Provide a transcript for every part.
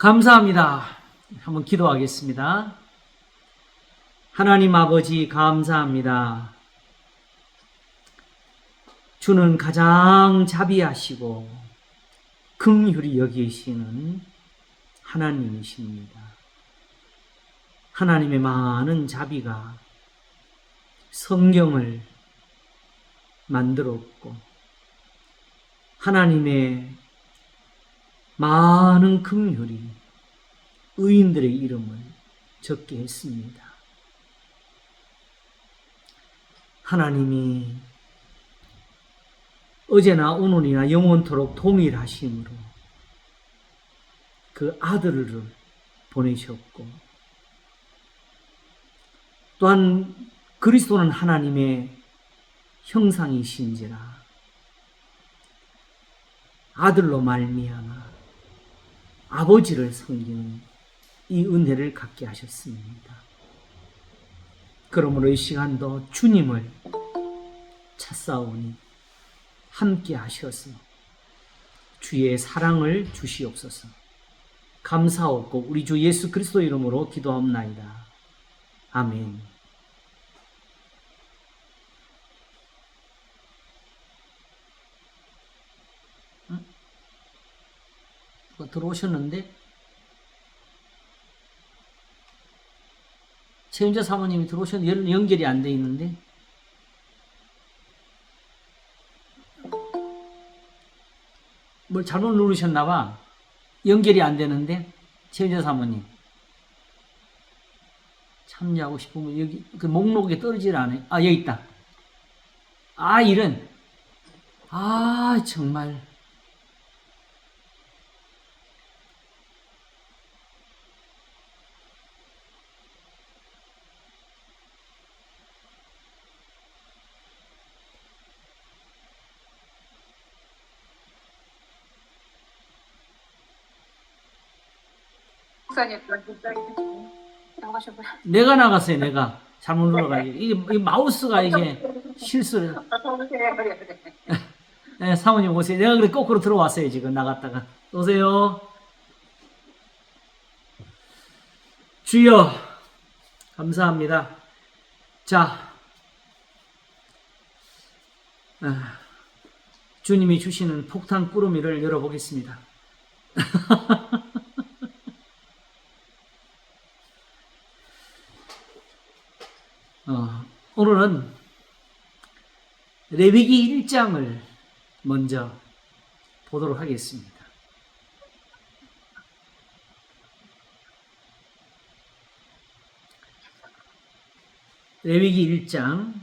감사합니다. 한번 기도하겠습니다. 하나님 아버지 감사합니다. 주는 가장 자비하시고 긍휼히 여기시는 하나님이십니다. 하나님의 많은 자비가 성경을 만들었고 하나님의 많은 긍휼이 의인들의 이름을 적게 했습니다. 하나님이 어제나 오늘이나 영원토록 동일하심으로 그 아들을 보내셨고 또한 그리스도는 하나님의 형상이신지라 아들로 말미암아 아버지를 섬기는 이 은혜를 갖게 하셨습니다. 그러므로 이 시간도 주님을 찾사오니 함께 하셔서 주의 사랑을 주시옵소서. 감사하고 우리 주 예수 그리스도 이름으로 기도하옵나이다. 아멘. 들어오셨는데 최은자 사모님이 들어오셨는데 연결이 안 돼 있는데 뭘 잘못 누르셨나 봐. 연결이 안 되는데 최은자 사모님 참여하고 싶으면 여기 그 목록에 떨어지질 않아요. 아 여기 있다. 아 이런 정말 내가 나갔어요. 내가 잘못 눌러가지고 이 마우스가 이게 실수를. 네, 사모님 오세요. 내가 그래 거꾸로 들어왔어요. 지금 나갔다가 오세요. 주여 감사합니다. 자, 주님이 주시는 폭탄 꾸러미를 열어보겠습니다. 오늘은 레위기 1장을 먼저 보도록 하겠습니다. 레위기 1장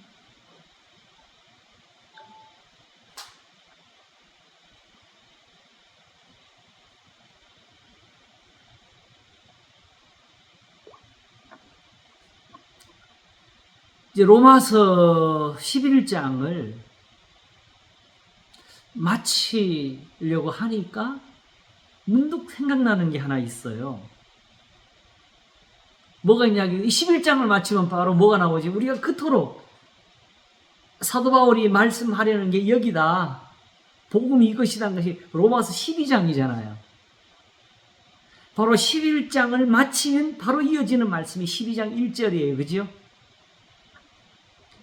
이제 로마서 11장을 마치려고 하니까 문득 생각나는 게 하나 있어요. 뭐가 있냐? 11장을 마치면 바로 뭐가 나오지? 우리가 그토록 사도 바울이 말씀하려는 게 여기다. 복음이 이것이라는 것이 로마서 12장이잖아요. 바로 11장을 마치면 바로 이어지는 말씀이 12장 1절이에요. 그죠?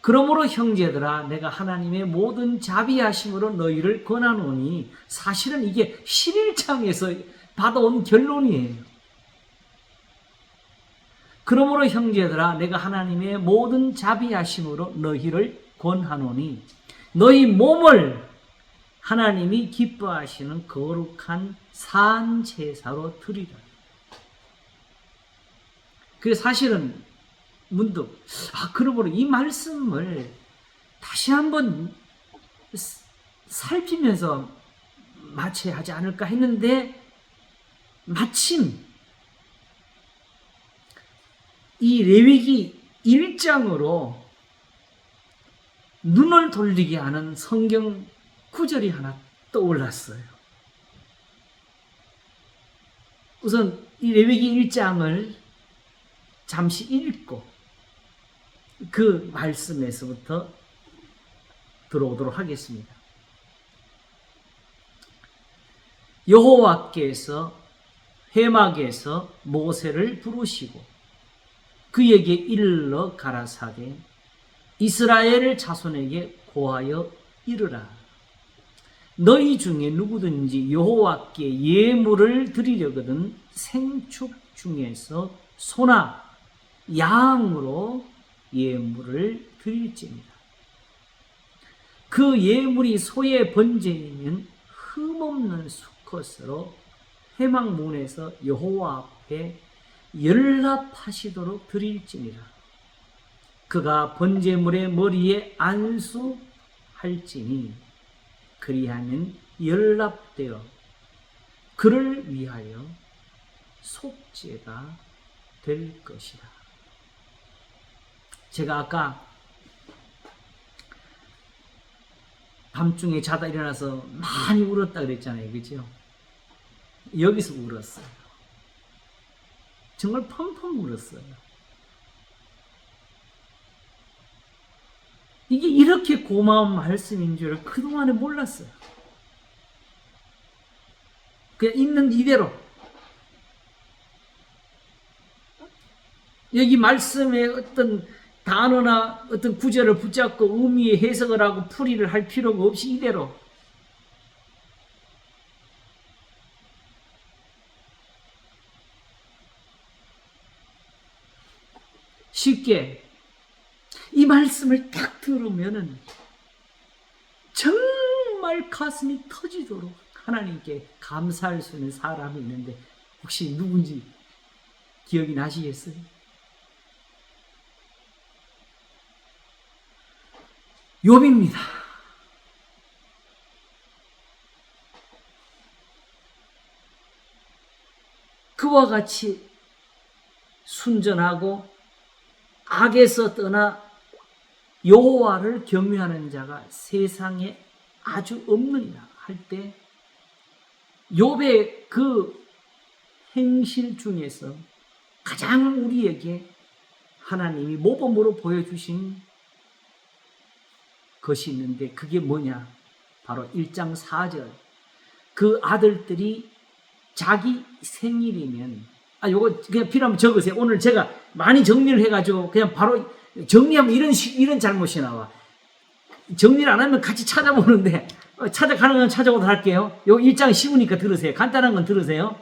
그러므로 형제들아 내가 하나님의 모든 자비하심으로 너희를 권하노니 사실은 이게 11장에서 받아온 결론이에요. 그러므로 형제들아 내가 하나님의 모든 자비하심으로 너희를 권하노니 너희 몸을 하나님이 기뻐하시는 거룩한 산 제사로 드리라. 그래서 사실은 문득 그러므로 이 말씀을 다시 한번 살피면서 마쳐야 하지 않을까 했는데 마침 이 레위기 1장으로 눈을 돌리게 하는 성경 구절이 하나 떠올랐어요. 우선 이 레위기 1장을 잠시 읽고 그 말씀에서부터 들어오도록 하겠습니다. 여호와께서 회막에서 모세를 부르시고 그에게 일러 가라사대 이스라엘 자손에게 고하여 이르라. 너희 중에 누구든지 여호와께 예물을 드리려거든 생축 중에서 소나 양으로 예물을 드릴지니라. 그 예물이 소의 번제이면 흠없는 수컷으로 회막문에서 여호와 앞에 연락하시도록 드릴지니라. 그가 번제물의 머리에 안수할지니 그리하면 연락되어 그를 위하여 속죄가 될 것이라. 제가 아까 밤중에 자다 일어나서 많이 울었다 그랬잖아요. 그죠? 여기서 울었어요. 정말 펑펑 울었어요. 이게 이렇게 고마운 말씀인 줄 그동안에 몰랐어요. 그냥 있는 이대로. 여기 말씀에 어떤 단어나 어떤 구절을 붙잡고 의미의 해석을 하고 풀이를 할 필요가 없이 이대로 쉽게 이 말씀을 딱 들으면은 정말 가슴이 터지도록 하나님께 감사할 수 있는 사람이 있는데 혹시 누군지 기억이 나시겠어요? 욥입니다. 그와 같이 순전하고 악에서 떠나 여호와를 경외하는 자가 세상에 아주 없느니라 할 때 욥의 그 행실 중에서 가장 우리에게 하나님이 모범으로 보여주신 것이 있는데 그게 뭐냐? 바로 1장 4절. 그 아들들이 자기 생일이면 요거 그냥 필요하면 적으세요. 오늘 제가 많이 정리를 해가지고 그냥 바로 정리하면 이런 잘못이 나와. 정리를 안 하면 같이 찾아보는데 찾아가는 건 찾아보도록 할게요. 요 1장 쉬우니까 들으세요. 간단한 건 들으세요.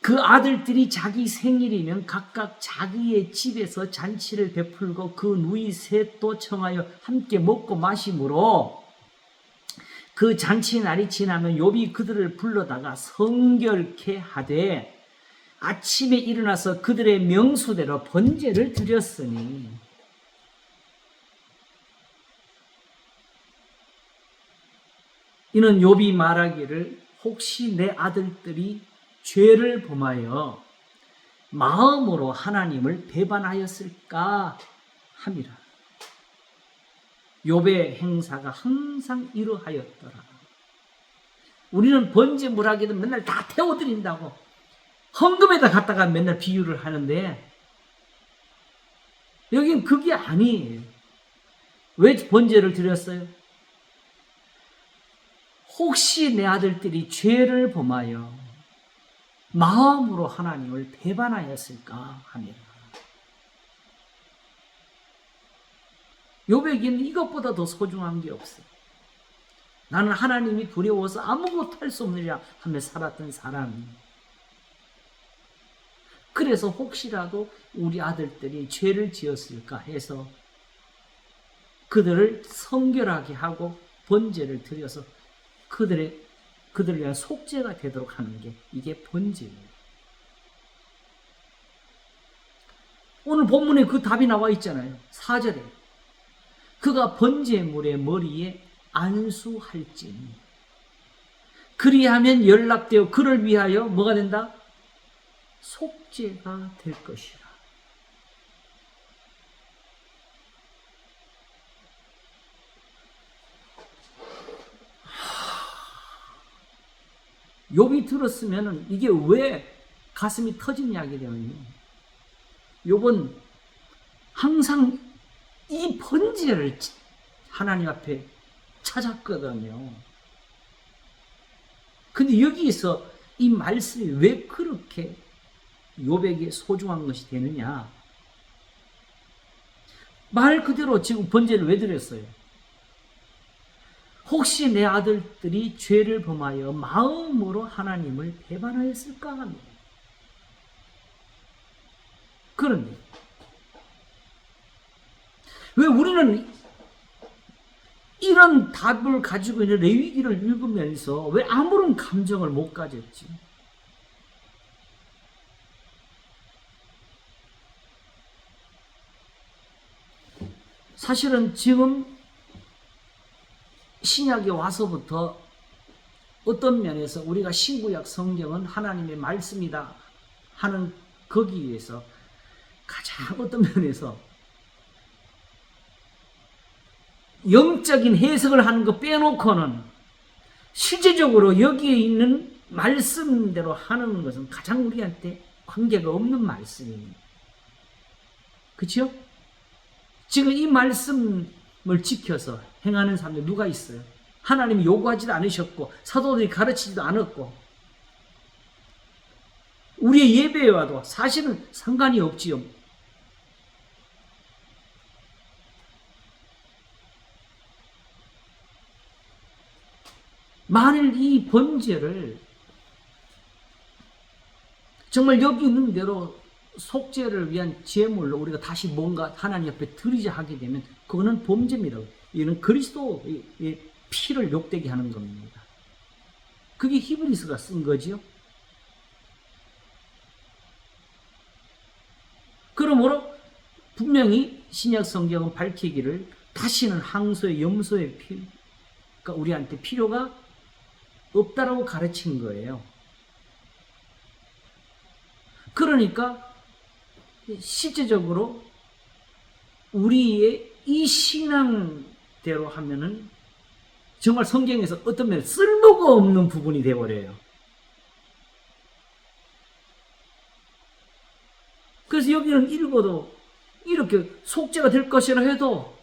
그 아들들이 자기 생일이면 각각 자기의 집에서 잔치를 베풀고 그 누이 셋도 청하여 함께 먹고 마심으로 그 잔치 날이 지나면 욥이 그들을 불러다가 성결케 하되 아침에 일어나서 그들의 명수대로 번제를 드렸으니 이는 욥이 말하기를 혹시 내 아들들이 죄를 범하여 마음으로 하나님을 배반하였을까 함이라. 욥의 행사가 항상 이러하였더라. 우리는 번제물 하기도 맨날 다 태워드린다고 헌금에다 갖다가 맨날 비유를 하는데 여긴 그게 아니에요. 왜 번제를 드렸어요? 혹시 내 아들들이 죄를 범하여 마음으로 하나님을 배반하였을까 합니다. 욥에게는 이것보다 더 소중한 게 없어요. 나는 하나님이 두려워서 아무것도 할 수 없느냐 하며 살았던 사람이 그래서 혹시라도 우리 아들들이 죄를 지었을까 해서 그들을 성결하게 하고 번제를 드려서 그들을 위한 속죄가 되도록 하는 게 이게 번제예요. 오늘 본문에 그 답이 나와 있잖아요. 4절에 그가 번제물의 머리에 안수할지니 그리하면 연락되어 그를 위하여 뭐가 된다? 속죄가 될 것이라. 욥이 들었으면 이게 왜 가슴이 터진 이야기냐면요. 욥은 항상 이 번제를 하나님 앞에 찾았거든요. 근데 여기서 이 말씀이 왜 그렇게 욥에게 소중한 것이 되느냐? 말 그대로 지금 번제를 왜 드렸어요? 혹시 내 아들들이 죄를 범하여 마음으로 하나님을 배반하였을까 하며. 그런데 왜 우리는 이런 답을 가지고 있는 레위기를 읽으면서 왜 아무런 감정을 못 가졌지? 사실은 지금 신약에 와서부터 어떤 면에서 우리가 신구약 성경은 하나님의 말씀이다 하는 거기에서 가장 어떤 면에서 영적인 해석을 하는 거 빼놓고는 실제적으로 여기에 있는 말씀대로 하는 것은 가장 우리한테 관계가 없는 말씀입니다. 그렇죠? 지금 이 말씀을 지켜서 행하는 사람들 누가 있어요? 하나님이 요구하지도 않으셨고 사도들이 가르치지도 않았고 우리의 예배와도 사실은 상관이 없지요. 만일 이 번제를 정말 여기 있는 대로 속죄를 위한 제물로 우리가 다시 뭔가 하나님 앞에 드리자 하게 되면 그거는 범죄입니다. 이는 그리스도의 피를 욕되게 하는 겁니다. 그게 히브리서가 쓴 거지요. 그러므로 분명히 신약 성경은 밝히기를 다시는 항소의 염소의 피가 우리한테 필요가 없다라고 가르친 거예요. 그러니까 실제적으로 우리의 이 신앙대로 하면은 정말 성경에서 어떤 면에 쓸모가 없는 부분이 되어버려요. 그래서 여기는 읽어도 이렇게 속죄가 될 것이라 해도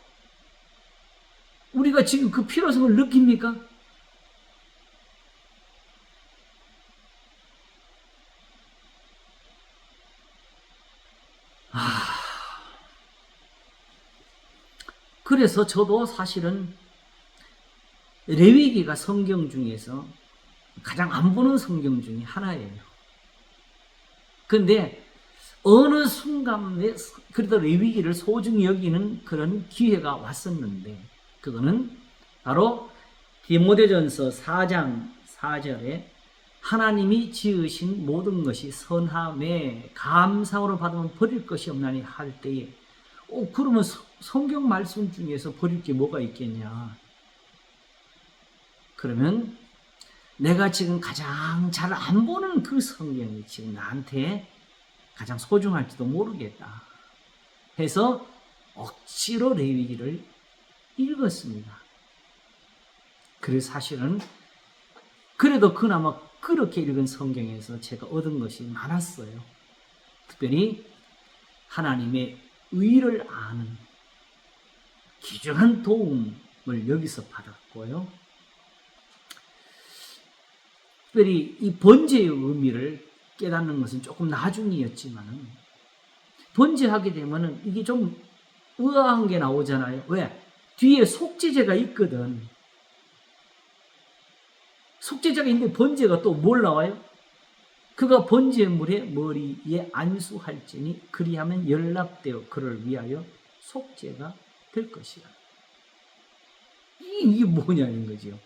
우리가 지금 그 필요성을 느낍니까? 그래서 저도 사실은 레위기가 성경 중에서 가장 안 보는 성경 중에 하나예요. 근데 어느 순간에 그래도 레위기를 소중히 여기는 그런 기회가 왔었는데 그거는 바로 디모데전서 4장 4절에 하나님이 지으신 모든 것이 선함에 감사로 받으면 버릴 것이 없나니 할 때에 그러면 성경 말씀 중에서 버릴 게 뭐가 있겠냐? 그러면 내가 지금 가장 잘 안 보는 그 성경이 지금 나한테 가장 소중할지도 모르겠다 해서 억지로 레위기를 읽었습니다. 그래서 사실은 그래도 그나마 그렇게 읽은 성경에서 제가 얻은 것이 많았어요. 특별히 하나님의 의를 아는 귀중한 도움을 여기서 받았고요. 특별히 이 번제의 의미를 깨닫는 것은 조금 나중이었지만 번제하게 되면 이게 좀 의아한 게 나오잖아요. 왜? 뒤에 속죄제가 있거든. 속죄제가 있는데 번제가 또 뭘 나와요? 그가 번제물의 머리에 안수할지니 그리하면 연락되어 그를 위하여 속죄가 될 것이야. 이게 뭐냐는 거지요.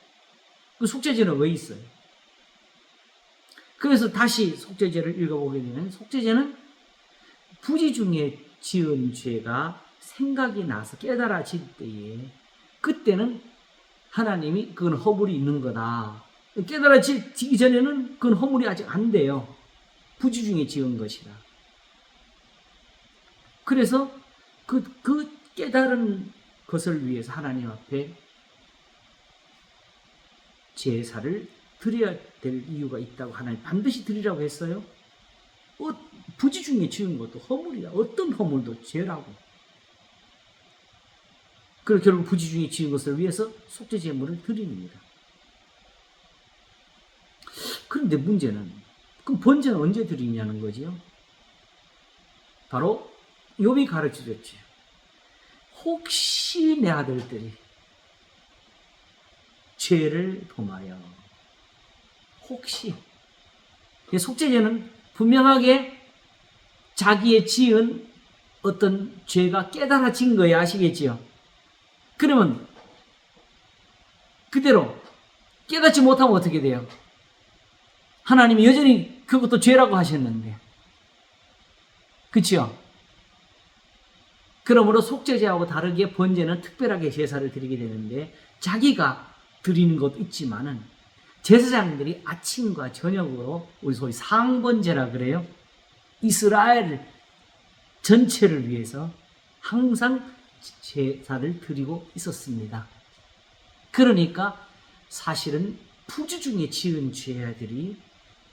그 속죄제는 왜 있어요? 그래서 다시 속죄제를 읽어보게 되면 속죄제는 부지 중에 지은 죄가 생각이 나서 깨달아질 때에 그때는 하나님이 그건 허물이 있는 거다. 깨달아지기 전에는 그건 허물이 아직 안 돼요. 부지 중에 지은 것이라. 그래서 그 깨달은 것을 위해서 하나님 앞에 제사를 드려야 될 이유가 있다고 하나님 반드시 드리라고 했어요. 부지 중에 지은 것도 허물이다. 어떤 허물도 죄라고. 그리고 결국 부지 중에 지은 것을 위해서 속죄 제물을 드립니다. 그런데 문제는, 그럼 번제는 언제 드리냐는 거지요. 바로 욥이 가르쳐줬죠. 혹시 내 아들들이 죄를 범하여, 혹시. 속죄제는 분명하게 자기의 지은 어떤 죄가 깨달아진 거예요. 아시겠지요? 그러면 그대로 깨닫지 못하면 어떻게 돼요? 하나님이 여전히 그것도 죄라고 하셨는데, 그치요? 그러므로 속죄제하고 다르게 번제는 특별하게 제사를 드리게 되는데, 자기가 드리는 것도 있지만은 제사장들이 아침과 저녁으로 우리 소위 상번제라 그래요. 이스라엘 전체를 위해서 항상 제사를 드리고 있었습니다. 그러니까 사실은 부주 중에 지은 죄들이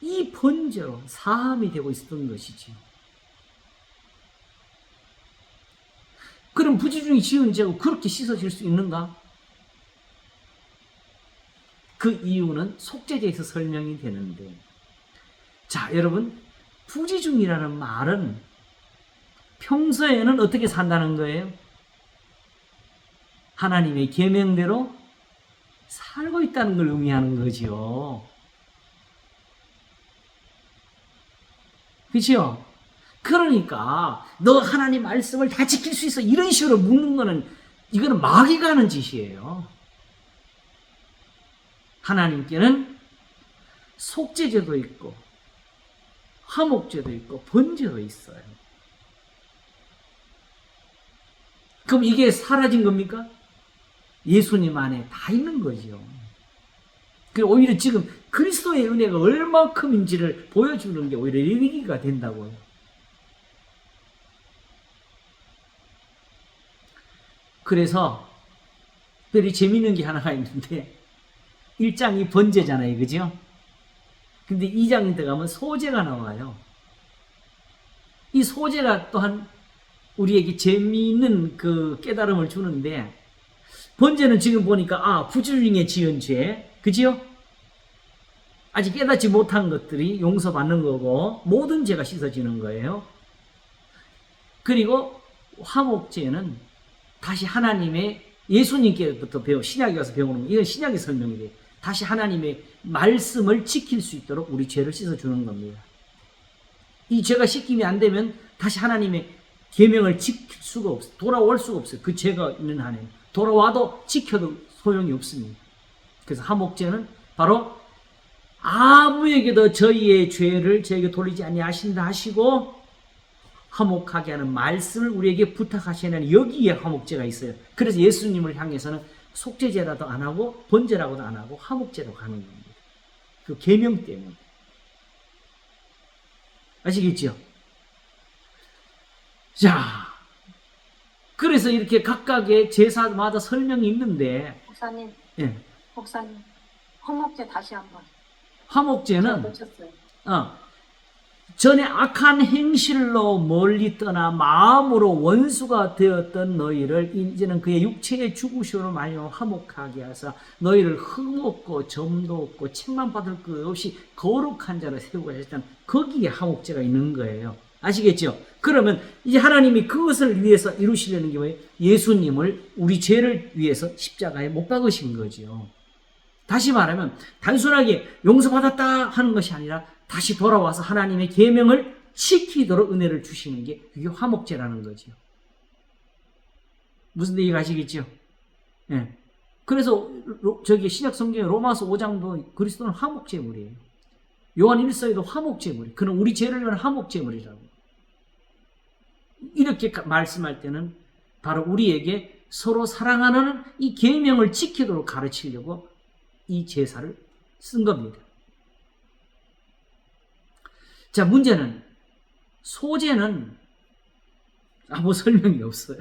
이 번제로 사함이 되고 있었던 것이지요. 그럼 부주 중에 지은 죄가 그렇게 씻어질 수 있는가? 그 이유는 속죄제에서 설명이 되는데, 자, 여러분, 부지중이라는 말은 평소에는 어떻게 산다는 거예요? 하나님의 계명대로 살고 있다는 걸 의미하는 거지요. 그렇죠? 그러니까 너 하나님 말씀을 다 지킬 수 있어, 이런 식으로 묻는 거는, 이거는 마귀가 하는 짓이에요. 하나님께는 속죄제도 있고 화목제도 있고 번제도 있어요. 그럼 이게 사라진 겁니까? 예수님 안에 다 있는 거죠. 오히려 지금 그리스도의 은혜가 얼마큼인지를 보여주는 게 오히려 레위기가 된다고요. 그래서 특별히 재미있는 게 하나가 있는데, 1장이 번제잖아요. 그죠? 근데 2장 들어가면 소제가 나와요. 이 소제가 또한 우리에게 재미있는 그 깨달음을 주는데, 번제는 지금 보니까 부주중에 지은 죄, 그지요? 아직 깨닫지 못한 것들이 용서받는 거고 모든 죄가 씻어지는 거예요. 그리고 화목제는 다시 하나님의, 예수님께부터 신약에 가서 배우는 거, 이건 신약의 설명이 돼요. 다시 하나님의 말씀을 지킬 수 있도록 우리 죄를 씻어주는 겁니다. 이 죄가 씻김이 안 되면 다시 하나님의 계명을 지킬 수가 없어요. 돌아올 수가 없어요. 그 죄가 있는 한에는. 돌아와도 지켜도 소용이 없습니다. 그래서 화목제는 바로 아무에게도 저희의 죄를 저에게 돌리지 아니하신다 하시고 화목하게 하는 말씀을 우리에게 부탁하시는, 여기에 화목제가 있어요. 그래서 예수님을 향해서는 속죄제라도 안 하고 번제라고도 안 하고 화목제로 가는 겁니다. 그 계명 때문에. 아시겠죠? 자, 그래서 이렇게 각각의 제사마다 설명이 있는데, 목사님, 예. 목사님, 화목제 다시 한번. 화목제는 전에 악한 행실로 멀리 떠나 마음으로 원수가 되었던 너희를 이제는 그의 육체의 죽으심으로 말미암아 화목하게 하사 너희를 흠없고 점도 없고 책만 받을 것 없이 거룩한 자로 세우고 하셨다는, 거기에 화목제가 있는 거예요. 아시겠죠? 그러면 이제 하나님이 그것을 위해서 이루시려는 게 뭐예요? 예수님을 우리 죄를 위해서 십자가에 못 박으신 거죠. 다시 말하면 단순하게 용서받았다 하는 것이 아니라 다시 돌아와서 하나님의 계명을 지키도록 은혜를 주시는 게, 그게 화목제라는 거죠. 무슨 얘기 아시겠죠? 예. 그래서 저기 신약 성경의 로마서 5장도 그리스도는 화목제물이에요. 요한 1서에도 화목제물이, 그는 우리 죄를 위한 화목제물이라고. 이렇게 말씀할 때는 바로 우리에게 서로 사랑하는 이 계명을 지키도록 가르치려고 이 제사를 쓴 겁니다. 자, 문제는 소제는 아무 설명이 없어요.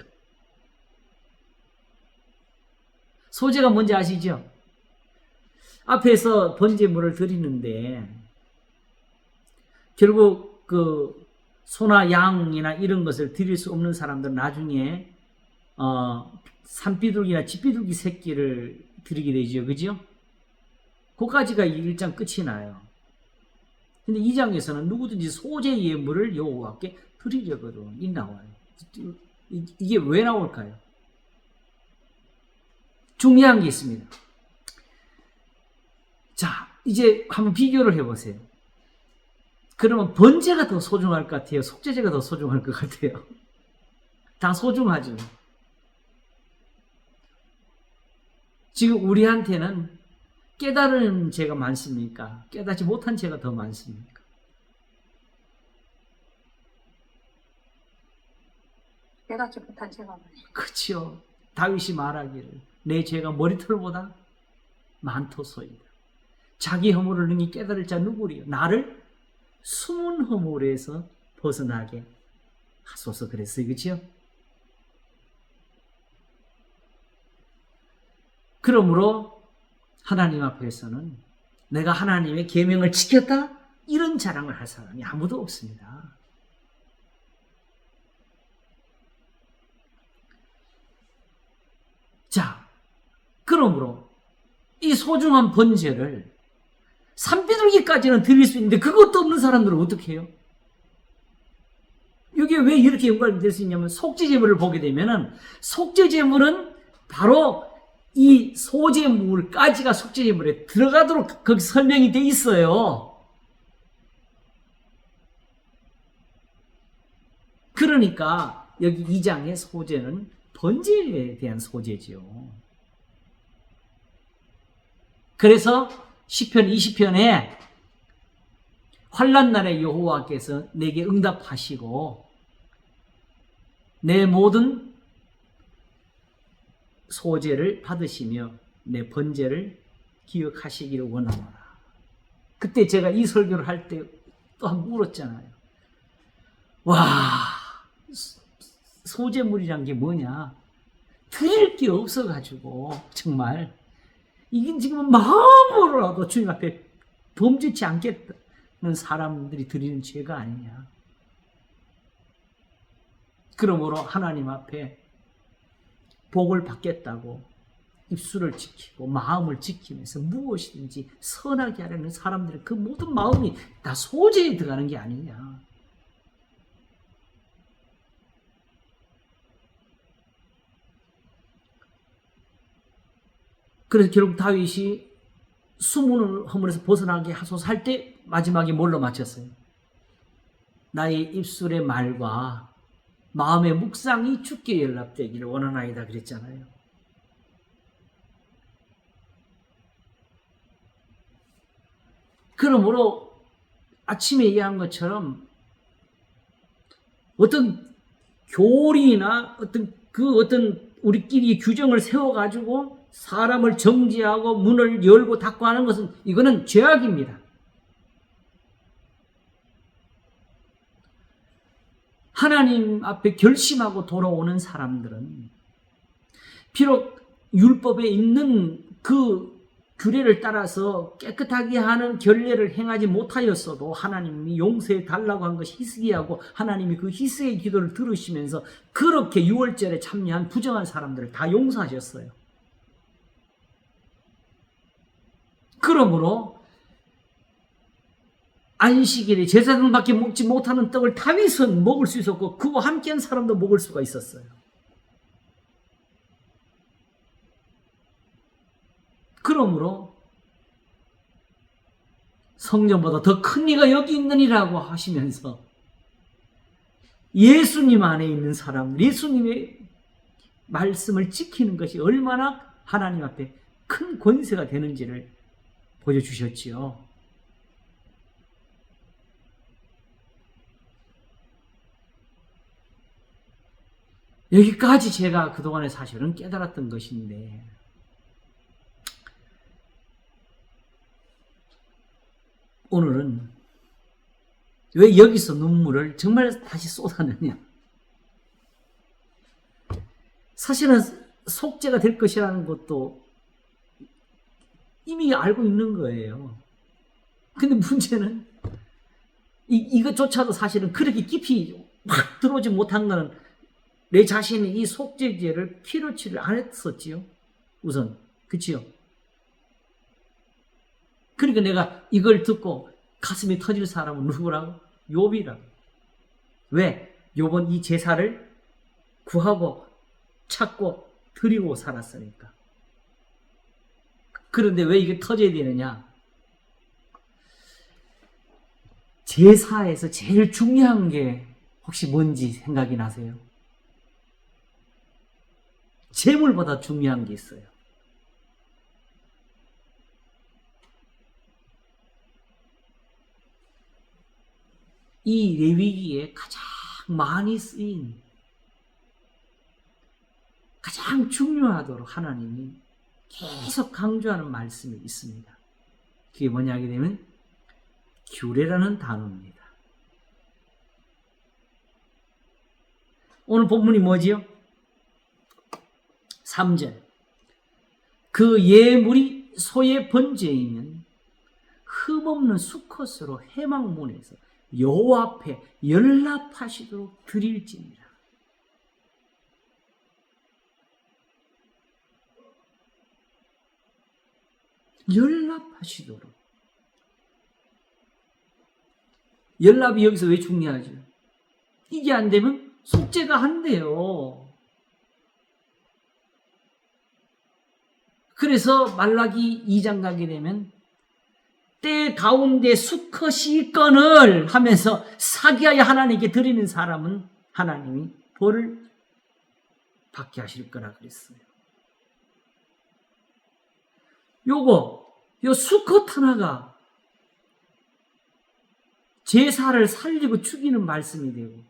소제가 뭔지 아시죠? 앞에서 번제물을 드리는데 결국 그 소나 양이나 이런 것을 드릴 수 없는 사람들은 나중에 산비둘기나 집비둘기 새끼를 드리게 되죠. 그죠? 그까지가 1장 끝이 나요. 근데 2장에서는 누구든지 소재 예물을 여호와께 드리려거든 이 나와요. 이게 왜 나올까요? 중요한 게 있습니다. 자, 이제 한번 비교를 해보세요. 그러면 번제가 더 소중할 것 같아요? 속죄제가 더 소중할 것 같아요? 다 소중하죠. 지금 우리한테는 깨달은 죄가 많습니까? 깨닫지 못한 죄가 더 많습니까? 깨닫지 못한 죄가 많아요. 그렇죠. 다윗이 말하기를 내 죄가 머리털보다 많도소이다. 자기 허물을 능히 깨달을 자 누구리요? 나를 숨은 허물에서 벗어나게 하소서 그랬어요. 그렇죠? 그러므로 하나님 앞에서는 내가 하나님의 계명을 지켰다? 이런 자랑을 할 사람이 아무도 없습니다. 자, 그러므로 이 소중한 번제를 산비둘기까지는 드릴 수 있는데 그것도 없는 사람들은 어떻게 해요? 이게 왜 이렇게 연관이 될 수 있냐면 속죄제물을 보게 되면은 속죄제물은 바로 이 소제물까지가 속죄제물에 들어가도록 거기 설명이 돼 있어요. 그러니까 여기 2장의 소제는 번제에 대한 소제지요. 그래서 시편 20편에 환난 날에 여호와께서 내게 응답하시고 내 모든 소제를 받으시며 내 번제를 기억하시기를 원하노라. 그때 제가 이 설교를 할 때 또 한 번 울었잖아요. 와, 소제물이란 게 뭐냐? 드릴 게 없어가지고 정말 이게 지금 마음으로라도 주님 앞에 범죄치 않겠다는 사람들이 드리는 죄가 아니냐. 그러므로 하나님 앞에 복을 받겠다고 입술을 지키고 마음을 지키면서 무엇이든지 선하게 하려는 사람들의 그 모든 마음이 다 소제에 들어가는 게 아니냐. 그래서 결국 다윗이 숨은 허물에서 벗어나게 하소서 할 때 마지막에 뭘로 마쳤어요? 나의 입술의 말과 마음의 묵상이 주께 연락되기를 원하나이다 그랬잖아요. 그러므로 아침에 얘기한 것처럼 어떤 교리나 어떤 우리끼리 규정을 세워가지고 사람을 정지하고 문을 열고 닫고 하는 것은 이거는 죄악입니다. 하나님 앞에 결심하고 돌아오는 사람들은 비록 율법에 있는 그 규례를 따라서 깨끗하게 하는 결례를 행하지 못하였어도 하나님이 용서해 달라고 한 것이 히스기야고 하나님이 그 히스기야의 기도를 들으시면서 그렇게 유월절에 참여한 부정한 사람들을 다 용서하셨어요. 그러므로 안식일에 제사장밖에 먹지 못하는 떡을 다윗은 먹을 수 있었고 그와 함께한 사람도 먹을 수가 있었어요. 그러므로 성전보다 더 큰 이가 여기 있느니라고 하시면서 예수님 안에 있는 사람, 예수님의 말씀을 지키는 것이 얼마나 하나님 앞에 큰 권세가 되는지를 보여주셨지요. 여기까지 제가 그동안에 사실은 깨달았던 것인데 오늘은 왜 여기서 눈물을 정말 다시 쏟아내냐. 사실은 속죄가 될 것이라는 것도 이미 알고 있는 거예요. 근데 문제는 이것조차도 사실은 그렇게 깊이 확 들어오지 못한 거는 내 자신이 이 속죄제를 필요치를 안 했었지요. 우선. 그치요? 그러니까 내가 이걸 듣고 가슴이 터질 사람은 누구라고? 욥이라고. 왜? 욥은 이 제사를 구하고 찾고 드리고 살았으니까. 그런데 왜 이게 터져야 되느냐? 제사에서 제일 중요한 게 혹시 뭔지 생각이 나세요? 재물보다 중요한 게 있어요. 이 레위기에 가장 많이 쓰인, 가장 중요하도록 하나님이 계속 강조하는 말씀이 있습니다. 그게 뭐냐 하게 되면 규례라는 단어입니다. 오늘 본문이 뭐지요? 3절. 그 예물이 소의 번제이면 흠없는 수컷으로 회막문에서 여호와 앞에 연락하시도록 드릴지니라. 연락하시도록. 연락이 여기서 왜 중요하죠? 이게 안 되면 속죄가 안 돼요. 그래서 말라기 2장 가게 되면 때 가운데 수컷이 있거늘 하면서 사기하여 하나님께 드리는 사람은 하나님이 벌을 받게 하실 거라 그랬어요. 요 수컷 하나가 제사를 살리고 죽이는 말씀이 되고,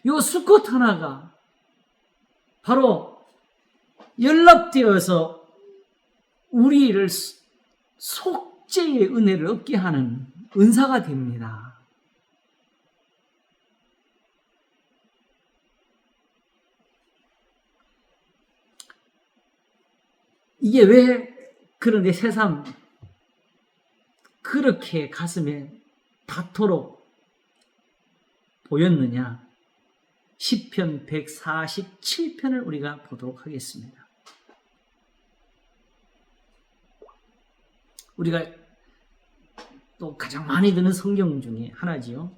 요 수컷 하나가 바로 연락되어서 우리를 속죄의 은혜를 얻게 하는 은사가 됩니다. 이게 왜 그런데 새삼 그렇게 가슴에 닿도록 보였느냐? 시편 147편을 우리가 보도록 하겠습니다. 우리가 또 가장 많이 듣는 성경 중에 하나지요.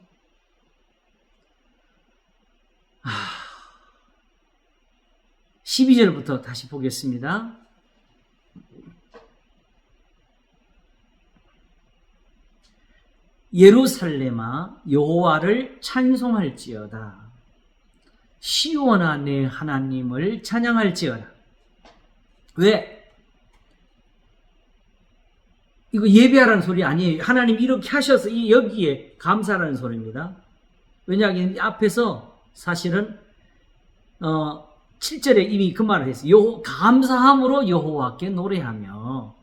12절부터 다시 보겠습니다. 예루살렘아 여호와를 찬송할지어다. 시온아 내 하나님을 찬양할지어다. 왜? 이거 예배하라는 소리 아니에요. 하나님 이렇게 하셔서 여기에 감사라는 소리입니다. 왜냐하면 앞에서 사실은 7절에 이미 그 말을 했어요. 감사함으로 여호와께 노래하며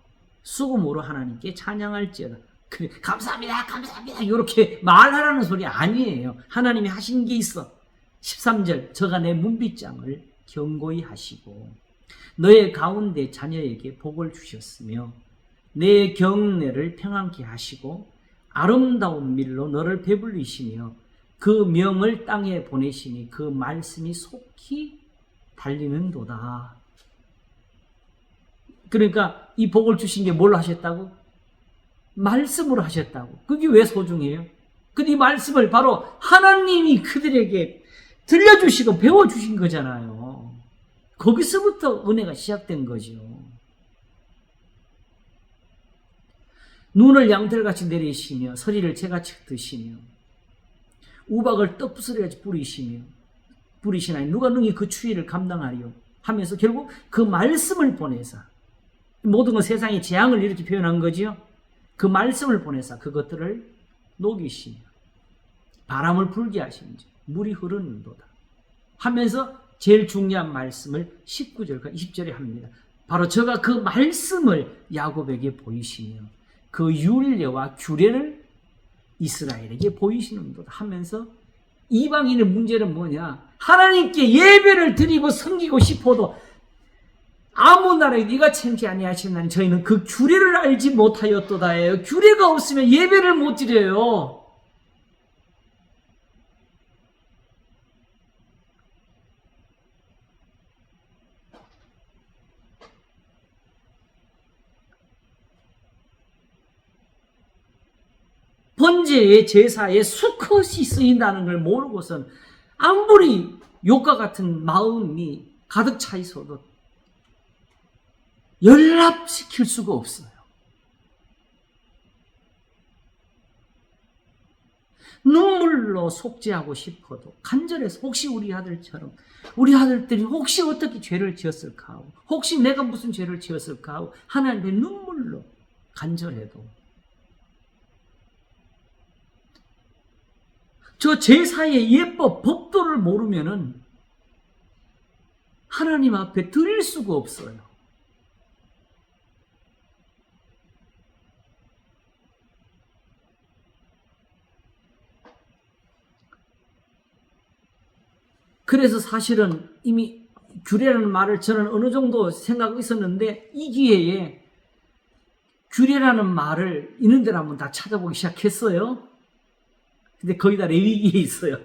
수금으로 하나님께 찬양할지어다. 그래, 감사합니다, 감사합니다, 이렇게 말하라는 소리 아니에요. 하나님이 하신 게 있어. 13절, 저가 내 문빗장을 견고히 하시고 너의 가운데 자녀에게 복을 주셨으며 내 경내를 평안케 하시고 아름다운 밀로 너를 배불리시며 그 명을 땅에 보내시니 그 말씀이 속히 달리는도다. 그러니까 이 복을 주신 게 뭘 하셨다고? 말씀으로 하셨다고. 그게 왜 소중해요? 근데 이 말씀을 바로 하나님이 그들에게 들려주시고 배워주신 거잖아요. 거기서부터 은혜가 시작된 거죠. 눈을 양털같이 내리시며 서리를 재같이 드시며 우박을 떡부스레같이 뿌리시나니 누가 능히 그 추위를 감당하리요 하면서 결국 그 말씀을 보내사 모든 건 세상의 재앙을 이렇게 표현한 거지요. 그 말씀을 보내사 그것들을 녹이시며 바람을 불게 하시는지 물이 흐르는도다 하면서 제일 중요한 말씀을 19절과 20절에 합니다. 바로 저가 그 말씀을 야곱에게 보이시며 그 율례와 규례를 이스라엘에게 보이시는도다 하면서 이방인의 문제는 뭐냐? 하나님께 예배를 드리고 섬기고 싶어도 아무 나라에 네가 참지 아니하시나니 저희는 그 규례를 알지 못하였도다예요. 규례가 없으면 예배를 못 드려요. 현재의 제사에 수컷이 쓰인다는 걸 모르고선 아무리 욕과 같은 마음이 가득 차 있어도 연락시킬 수가 없어요. 눈물로 속죄하고 싶어도 간절해서 혹시 우리 아들처럼 우리 아들들이 혹시 어떻게 죄를 지었을까 하고 혹시 내가 무슨 죄를 지었을까 하고 하나님의 눈물로 간절해도 저 제사의 예법 법도를 모르면은 하나님 앞에 드릴 수가 없어요. 그래서 사실은 이미 규례라는 말을 저는 어느 정도 생각하고 있었는데 이 기회에 규례라는 말을 있는 데를 한번 다 찾아보기 시작했어요. 근데 거의 다 레위기에 있어요.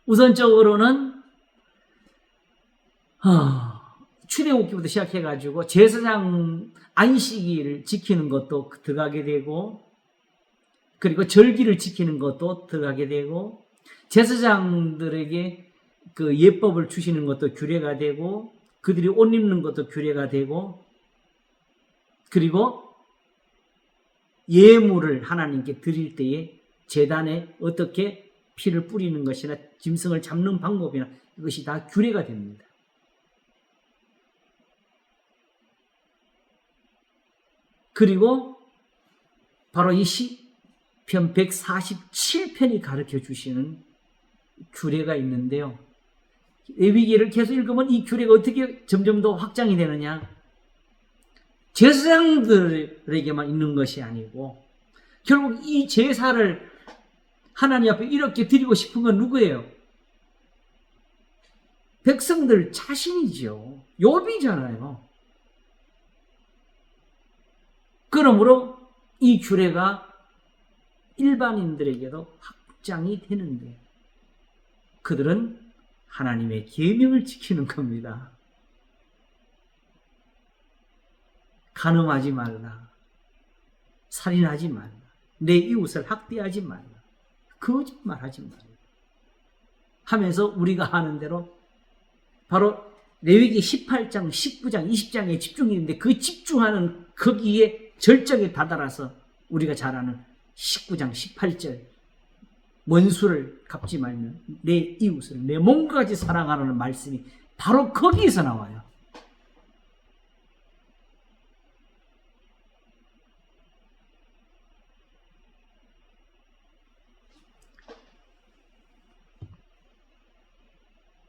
우선적으로는 출애굽기부터 시작해가지고 제사장 안식일을 지키는 것도 들어가게 되고 그리고 절기를 지키는 것도 들어가게 되고 제사장들에게 그 예법을 주시는 것도 규례가 되고 그들이 옷 입는 것도 규례가 되고 그리고 예물을 하나님께 드릴 때에 제단에 어떻게 피를 뿌리는 것이나 짐승을 잡는 방법이나 이것이 다 규례가 됩니다. 그리고 바로 이 시편 147편이 가르쳐 주시는 규례가 있는데요. 레위기를 계속 읽으면 이 규례가 어떻게 점점 더 확장이 되느냐? 제사장들에게만 있는 것이 아니고 결국 이 제사를 하나님 앞에 이렇게 드리고 싶은 건 누구예요? 백성들 자신이죠. 욥이잖아요. 그러므로 이 규례가 일반인들에게도 확장이 되는데 그들은 하나님의 계명을 지키는 겁니다. 간음하지 말라. 살인하지 말라. 내 이웃을 학대하지 말라. 거짓말하지 말라. 하면서 우리가 하는 대로 바로 레위기 18장, 19장, 20장에 집중했는데 그 집중하는 거기에 절정에 다다라서 우리가 잘 아는 19장, 18절 원수를 갚지 말면 내 이웃을 내 몸과 같이 사랑하라는 말씀이 바로 거기에서 나와요.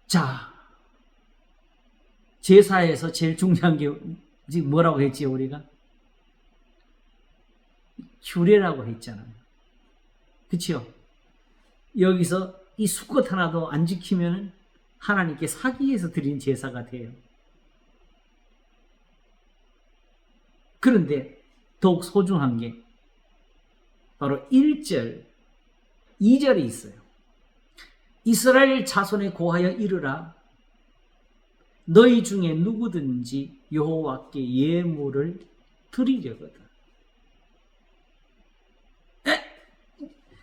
자, 제사에서 제일 중요한 게 지금 뭐라고 했지요, 우리가? 규례라고 했잖아요. 그치요? 여기서 이 수컷 하나도 안 지키면 하나님께 사기해서 드린 제사가 돼요. 그런데 더욱 소중한 게 바로 1절, 2절에 있어요. 이스라엘 자손에 고하여 이르라. 너희 중에 누구든지 여호와께 예물을 드리려거든.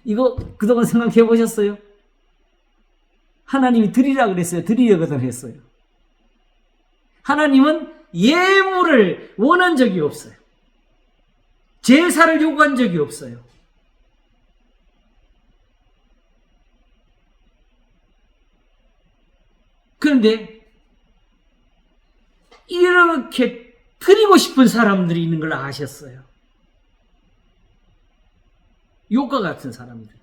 이거 그동안 생각해 보셨어요? 하나님이 드리라 그랬어요? 드리려거든 했어요? 하나님은 예물을 원한 적이 없어요. 제사를 요구한 적이 없어요. 그런데 이렇게 드리고 싶은 사람들이 있는 걸 아셨어요. 욥과 같은 사람들.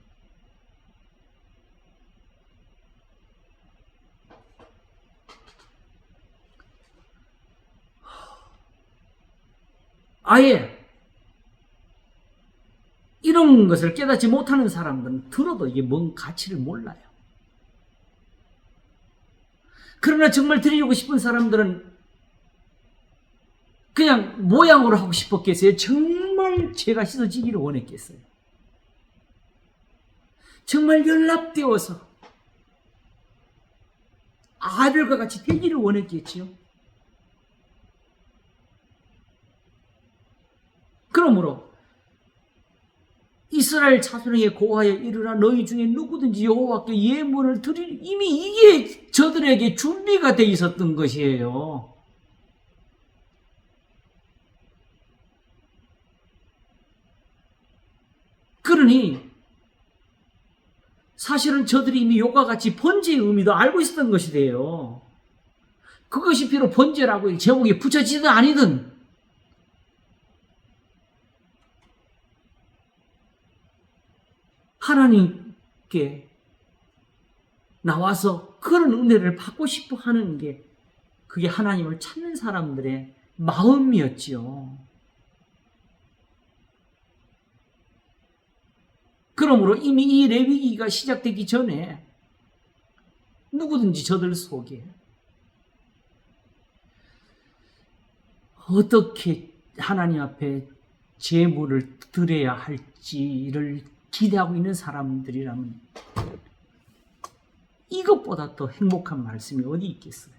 아예 이런 것을 깨닫지 못하는 사람들은 들어도 이게 뭔 가치를 몰라요. 그러나 정말 드리고 싶은 사람들은 그냥 모양으로 하고 싶었겠어요? 정말 죄가 씻어지기를 원했겠어요? 정말 연락되어서 아들과 같이 되기를 원했겠지요? 그러므로 이스라엘 자손에게 고하여 이르라 너희 중에 누구든지 여호와께 예물을 드릴 이미 이게 저들에게 준비가 돼 있었던 것이에요. 그러니 사실은 저들이 이미 욕과 같이 번제의 의미도 알고 있었던 것이 돼요. 그것이 비록 번제라고 제목에 붙여지든 아니든 하나님께 나와서 그런 은혜를 받고 싶어 하는 게 그게 하나님을 찾는 사람들의 마음이었지요. 그러므로 이미 이 레위기가 시작되기 전에 누구든지 저들 속에 어떻게 하나님 앞에 제물을 드려야 할지를 기대하고 있는 사람들이라면 이것보다 더 행복한 말씀이 어디 있겠어요?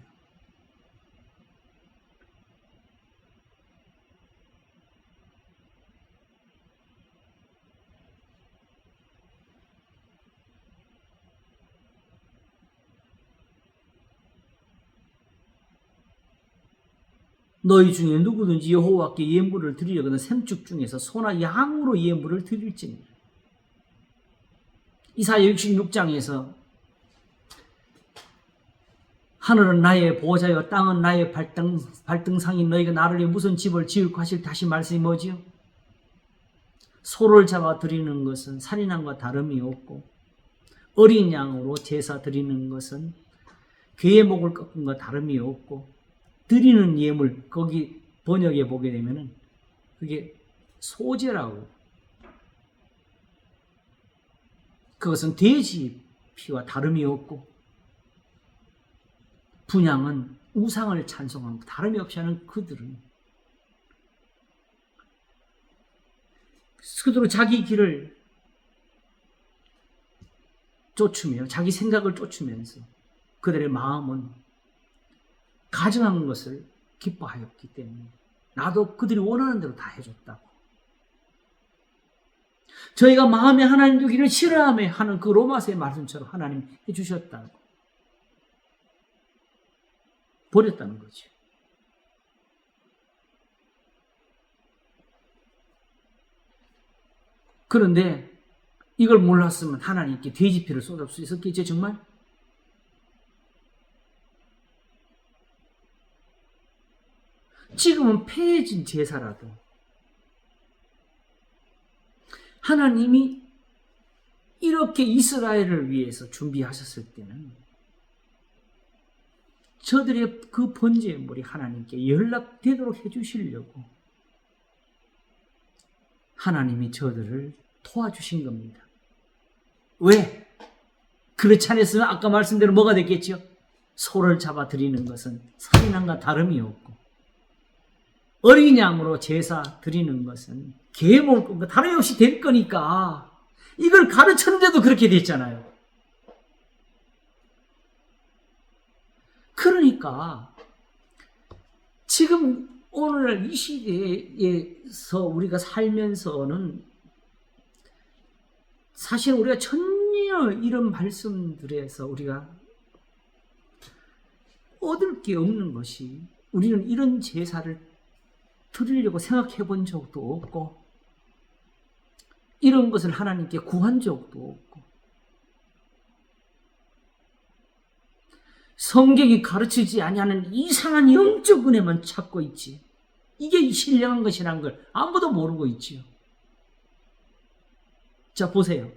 너희 중에 누구든지 여호와께 예물을 드리려거든 샘축 중에서 소나 양으로 예물을 드릴지니라. 이사야 66장에서 하늘은 나의 보호자여 땅은 나의 발등상인 너희가 나를 위해 무슨 집을 지을까 하실 다시 말씀이 뭐지요? 소를 잡아 드리는 것은 살인함과 다름이 없고 어린 양으로 제사 드리는 것은 괴의 목을 꺾은 것 다름이 없고 드리는 예물 거기 번역에 보게 되면은 그게 소제라고 그것은 돼지 피와 다름이 없고 분향은 우상을 찬송하고 다름이 없이 하는 그들은 그대로 자기 길을 쫓으며 자기 생각을 쫓으면서 그들의 마음은 가증한 것을 기뻐하였기 때문에 나도 그들이 원하는 대로 다 해줬다고. 저희가 마음에 하나님 두기를 싫어하며 하는 그 로마서의 말씀처럼 하나님 해주셨다고. 버렸다는 거죠. 그런데 이걸 몰랐으면 하나님께 돼지피를 쏟을 수 있었겠죠, 정말? 지금은 폐해진 제사라도 하나님이 이렇게 이스라엘을 위해서 준비하셨을 때는 저들의 그 번제물이 하나님께 연락되도록 해주시려고 하나님이 저들을 도와주신 겁니다. 왜? 그렇지 않았으면 아까 말씀대로 뭐가 됐겠죠? 소를 잡아 드리는 것은 살인함과 다름이 없고 어린 양으로 제사 드리는 것은 계몽을 끊고 다름이 없이 될 거니까 이걸 가르쳤는데도 그렇게 됐잖아요. 그러니까 지금 오늘날 이 시대에서 우리가 살면서는 사실 우리가 전혀 이런 말씀들에서 우리가 얻을 게 없는 것이 우리는 이런 제사를 드리려고 생각해 본 적도 없고 이런 것을 하나님께 구한 적도 없고 성경이 가르치지 아니하는 이상한 영적 은혜만 찾고 있지. 이게 신령한 것이라는 걸 아무도 모르고 있지요. 자, 보세요.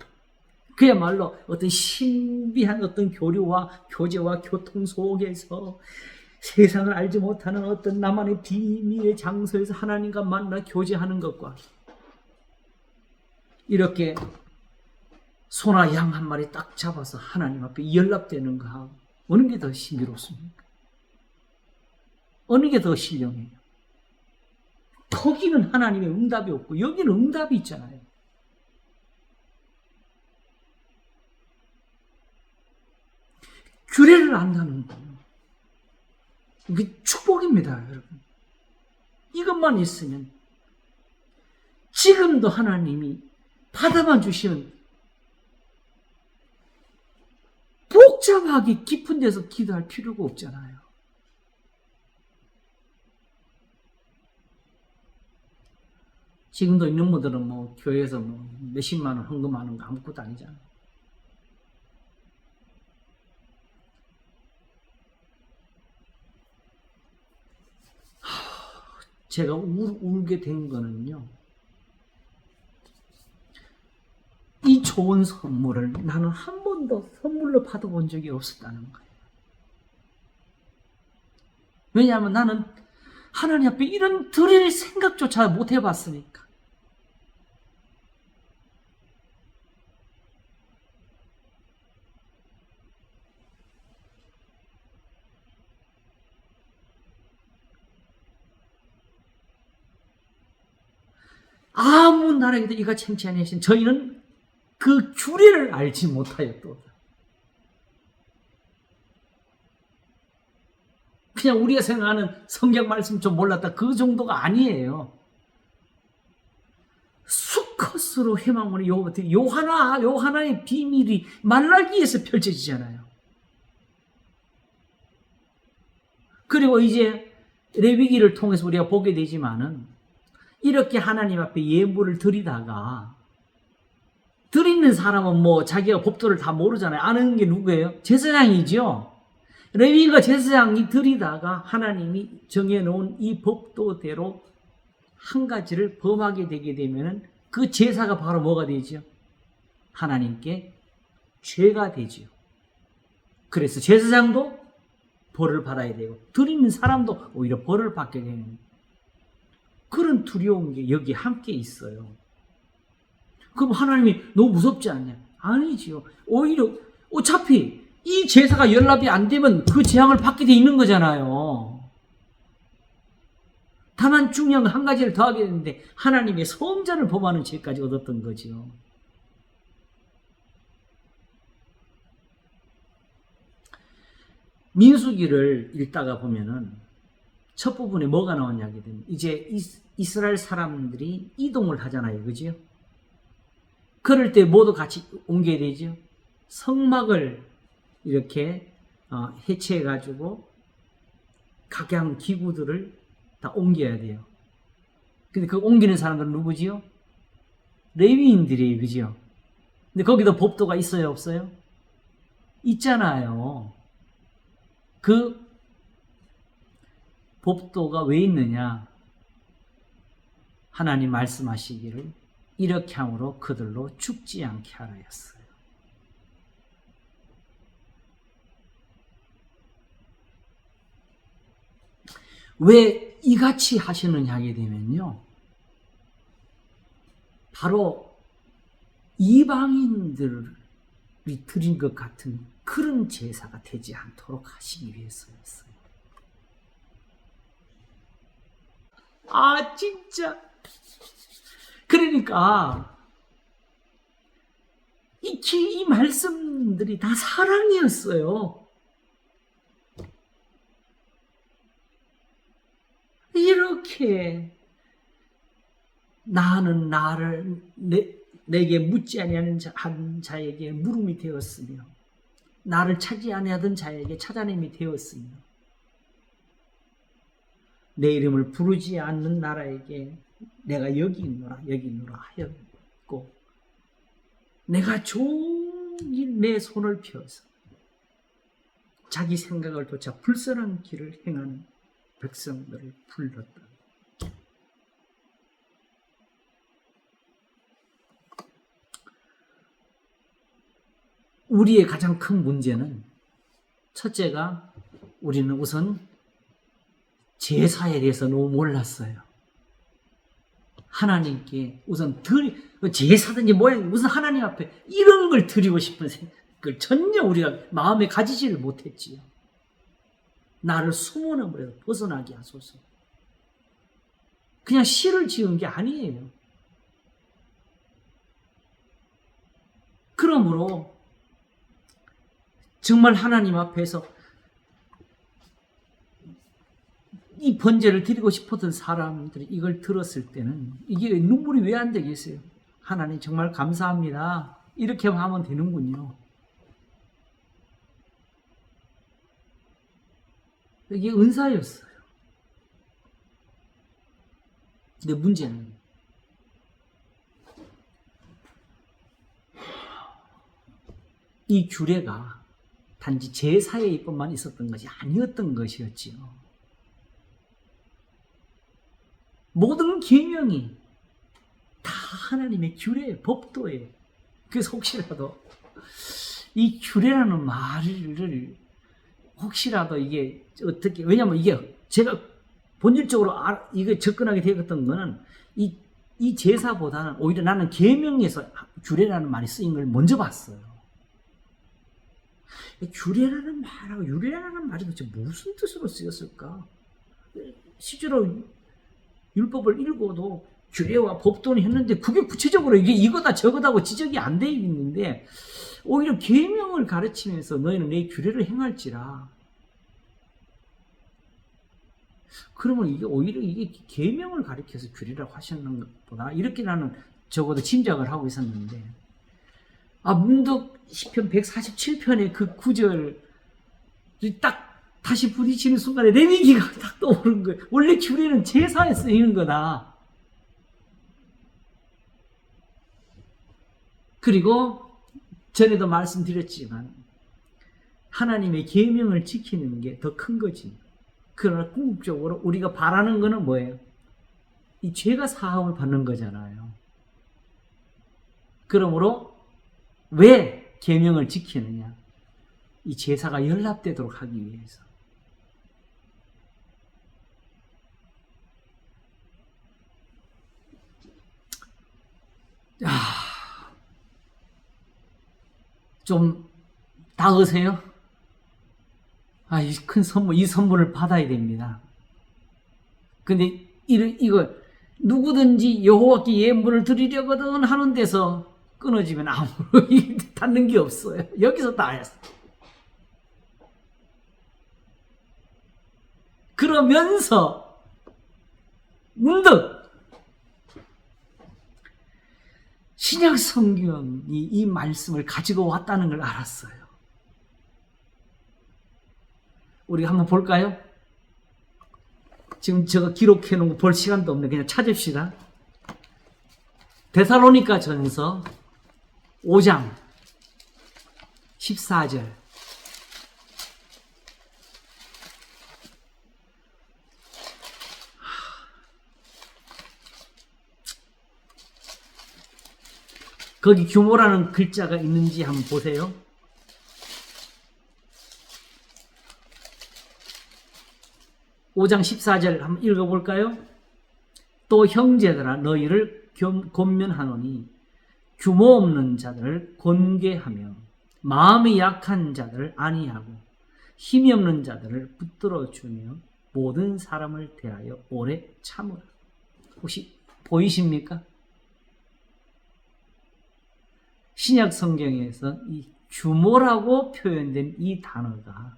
그야말로 어떤 신비한 어떤 교류와 교제와 교통 속에서 세상을 알지 못하는 어떤 나만의 비밀의 장소에서 하나님과 만나 교제하는 것과 이렇게 소나 양 한 마리 딱 잡아서 하나님 앞에 연락되는 거하고 어느 게 더 신비롭습니까? 어느 게 더 신령해요? 거기는 하나님의 응답이 없고 여기는 응답이 있잖아요. 규례를 안다는 거예요. 이게 축복입니다, 여러분. 이것만 있으면 지금도 하나님이 받아만 주시면 복잡하게 깊은 데서 기도할 필요가 없잖아요. 지금도 있는 분들은 뭐 교회에서 뭐 몇십만 원 헌금하는 거 아무것도 아니잖아요. 제가 울게 된 거는요, 이 좋은 선물을 나는 한 번도 선물로 받아본 적이 없었다는 거예요. 왜냐하면 나는 하나님 앞에 이런 드릴 생각조차 못 해봤으니까. 아무 나라에도 이같이 행치 아니하신 저희는 그 규례를 알지 못하였도다. 그냥 우리가 생각하는 성경 말씀 좀 몰랐다 그 정도가 아니에요. 수컷으로 회망하는 요하나의 비밀이 말라기에서 펼쳐지잖아요. 그리고 이제 레위기를 통해서 우리가 보게 되지만은 이렇게 하나님 앞에 예물을 드리다가 드리는 사람은 뭐 자기가 법도를 다 모르잖아요. 아는 게 누구예요? 제사장이죠. 레위인과 제사장이 드리다가 하나님이 정해놓은 이 법도대로 한 가지를 범하게 되게 되면은 그 제사가 바로 뭐가 되죠? 하나님께 죄가 되죠. 그래서 제사장도 벌을 받아야 되고 드리는 사람도 오히려 벌을 받게 되는 그런 두려운 게 여기 함께 있어요. 그럼 하나님이 너무 무섭지 않냐? 아니지요. 오히려 어차피 이 제사가 연락이 안 되면 그 재앙을 받게 돼 있는 거잖아요. 다만 중요한 한 가지를 더 하게 되는데 하나님의 성전을 범하는 죄까지 얻었던 거지요. 민수기를 읽다가 보면은 첫 부분에 뭐가 나오냐 하게 되면 이제 이스라엘 사람들이 이동을 하잖아요. 그죠? 그럴 때 모두 같이 옮겨야 되죠. 성막을 이렇게 해체해 가지고 각양 기구들을 다 옮겨야 돼요. 근데 그 옮기는 사람들은 누구지요? 레위인들이에요. 그죠? 근데 거기도 법도가 있어요, 없어요? 있잖아요. 그 법도가 왜 있느냐? 하나님 말씀하시기를 이렇게 함으로 그들로 죽지 않게 하라였어요. 왜 이같이 하시느냐 하게 되면요, 바로 이방인들이 드린 것 같은 그런 제사가 되지 않도록 하시기 위해서였어요. 아, 진짜. 그러니까 이 말씀들이 다 사랑이었어요. 이렇게 나는 나를 내게 묻지 아니하는 한 자에게 물음이 되었으며 나를 찾지 아니하던 자에게 찾아냄이 되었으며 내 이름을 부르지 않는 나라에게 내가 여기 있노라 하였고 내가 종일 내 손을 펴서 자기 생각을 쫓아 불선한 길을 행하는 백성들을 불렀다. 우리의 가장 큰 문제는 첫째가 우리는 우선 제사에 대해서 너무 몰랐어요. 하나님께 우선 제사든지 뭐야 무슨 하나님 앞에 이런 걸 드리고 싶은 생각을 전혀 우리가 마음에 가지지를 못했지요. 나를 수모함으로 벗어나게 하소서. 그냥 시를 지은 게 아니에요. 그러므로 정말 하나님 앞에서 이 번제를 드리고 싶었던 사람들이 이걸 들었을 때는 이게 눈물이 왜 안 되겠어요? 하나님 정말 감사합니다. 이렇게 하면 되는군요. 이게 은사였어요. 근데 문제는 이 규례가 단지 제사의 것만 있었던 것이 아니었던 것이었지요. 모든 계명이 다 하나님의 규례, 법도에. 그래서 혹시라도 이 규례라는 말을 혹시라도 이게 어떻게, 왜냐면 이게 제가 본질적으로 이거 접근하게 되었던 거는 이 제사보다는 오히려 나는 계명에서 규례라는 말이 쓰인 걸 먼저 봤어요. 규례라는 말하고 율례라는 말이 도대체 무슨 뜻으로 쓰였을까? 실제로 율법을 읽어도 규례와 법도는 했는데 그게 구체적으로 이게 이거다 저거다고 지적이 안 돼 있는데 오히려 계명을 가르치면서 너희는 내 규례를 행할지라. 그러면 이게 오히려 이게 계명을 가리켜서 규례라고 하셨는 것보다 이렇게 나는 적어도 짐작을 하고 있었는데 문득 시편 147편의 그 구절이 딱 다시 부딪히는 순간에 레위기가 딱 떠오른 거예요. 원래 규례는 제사에 쓰이는 거다. 그리고 전에도 말씀드렸지만 하나님의 계명을 지키는 게 더 큰 거지. 그러나 궁극적으로 우리가 바라는 거는 뭐예요? 이 죄가 사함을 받는 거잖아요. 그러므로 왜 계명을 지키느냐? 이 제사가 연락되도록 하기 위해서. 좀 닿으세요? 이 큰 선물, 이 선물을 받아야 됩니다. 근데 이거 누구든지 여호와께 예물을 드리려거든 하는 데서 끊어지면 아무런 닿는 게 없어요. 여기서 닿았어. 그러면서 문득 신약 성경이 이 말씀을 가지고 왔다는 걸 알았어요. 우리가 한번 볼까요? 지금 제가 기록해 놓은 거 볼 시간도 없네. 그냥 찾읍시다. 데살로니가 전서 5장 14절. 거기 규모라는 글자가 있는지 한번 보세요. (5장 14절) 한번 읽어볼까요? 또 형제들아 너희를 권면하노니 규모 없는 자들을 권계하며 마음이 약한 자들을 안위하고 힘이 없는 자들을 붙들어 주며 모든 사람을 대하여 오래 참으라. 혹시 보이십니까? 신약 성경에서 이 규모라고 표현된 이 단어가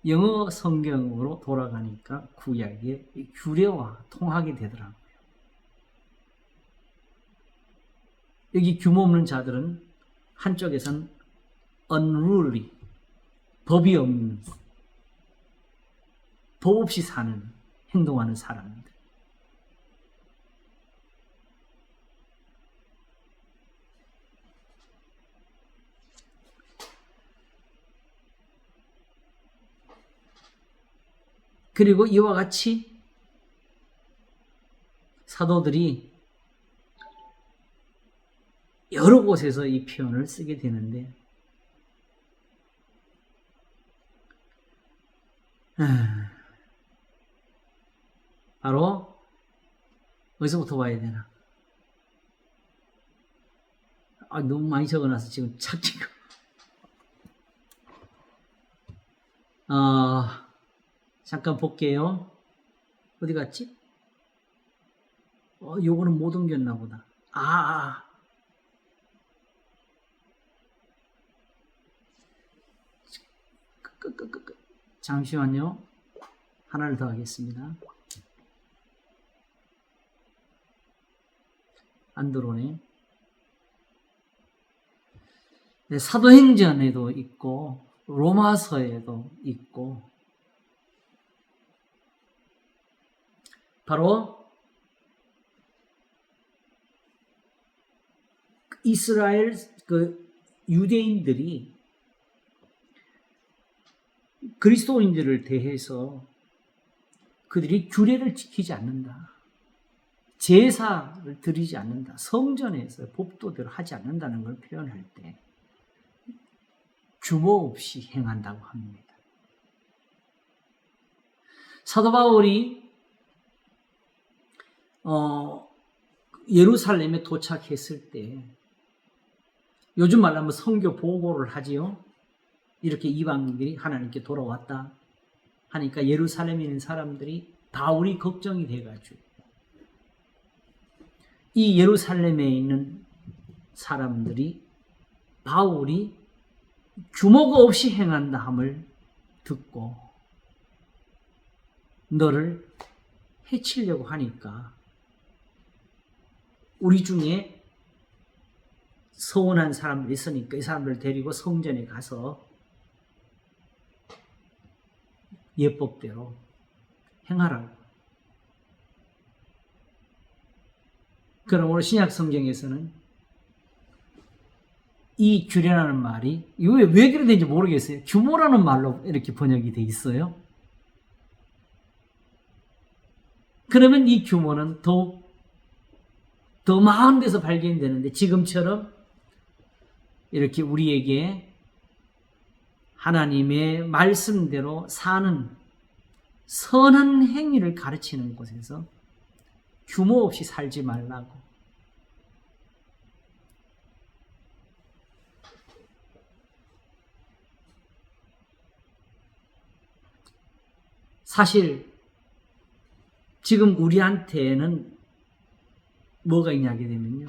영어 성경으로 돌아가니까 구약의 규례와 통하게 되더라고요. 여기 규모 없는 자들은 한쪽에선 unruly, 법이 없는, 법 없이 사는, 행동하는 사람들. 그리고 이와 같이 사도들이 여러 곳에서 이 표현을 쓰게 되는데 바로 어디서부터 봐야 되나? 너무 많이 적어놔서 지금 찾기가 잠깐 볼게요. 어디 갔지? 요거는 못 옮겼나 보다. 잠시만요. 하나를 더 하겠습니다. 안 들어오네. 네, 사도행전에도 있고 로마서에도 있고 바로 이스라엘 유대인들이 그리스도인들을 대해서 그들이 규례를 지키지 않는다. 제사를 드리지 않는다. 성전에서 법도대로 하지 않는다는 걸 표현할 때 규모 없이 행한다고 합니다. 사도 바울이 예루살렘에 도착했을 때 요즘 말로 하면 선교 보고를 하지요. 이렇게 이방인들이 하나님께 돌아왔다 하니까 예루살렘에 있는 사람들이 바울이 걱정이 돼가지고 이 예루살렘에 있는 사람들이 바울이 규모가 없이 행한다 함을 듣고 너를 해치려고 하니까 우리 중에 서운한 사람들이 있으니까 이 사람들을 데리고 성전에 가서 예법대로 행하라고. 그러므로 신약 성경에서는 이 규례라는 말이 왜 그렇게 되는지 모르겠어요. 규모라는 말로 이렇게 번역이 돼 있어요. 그러면 이 규모는 더 많은 데서 발견되는데 지금처럼 이렇게 우리에게 하나님의 말씀대로 사는 선한 행위를 가르치는 곳에서 규모 없이 살지 말라고. 사실 지금 우리한테는 뭐가 있냐게 되면요.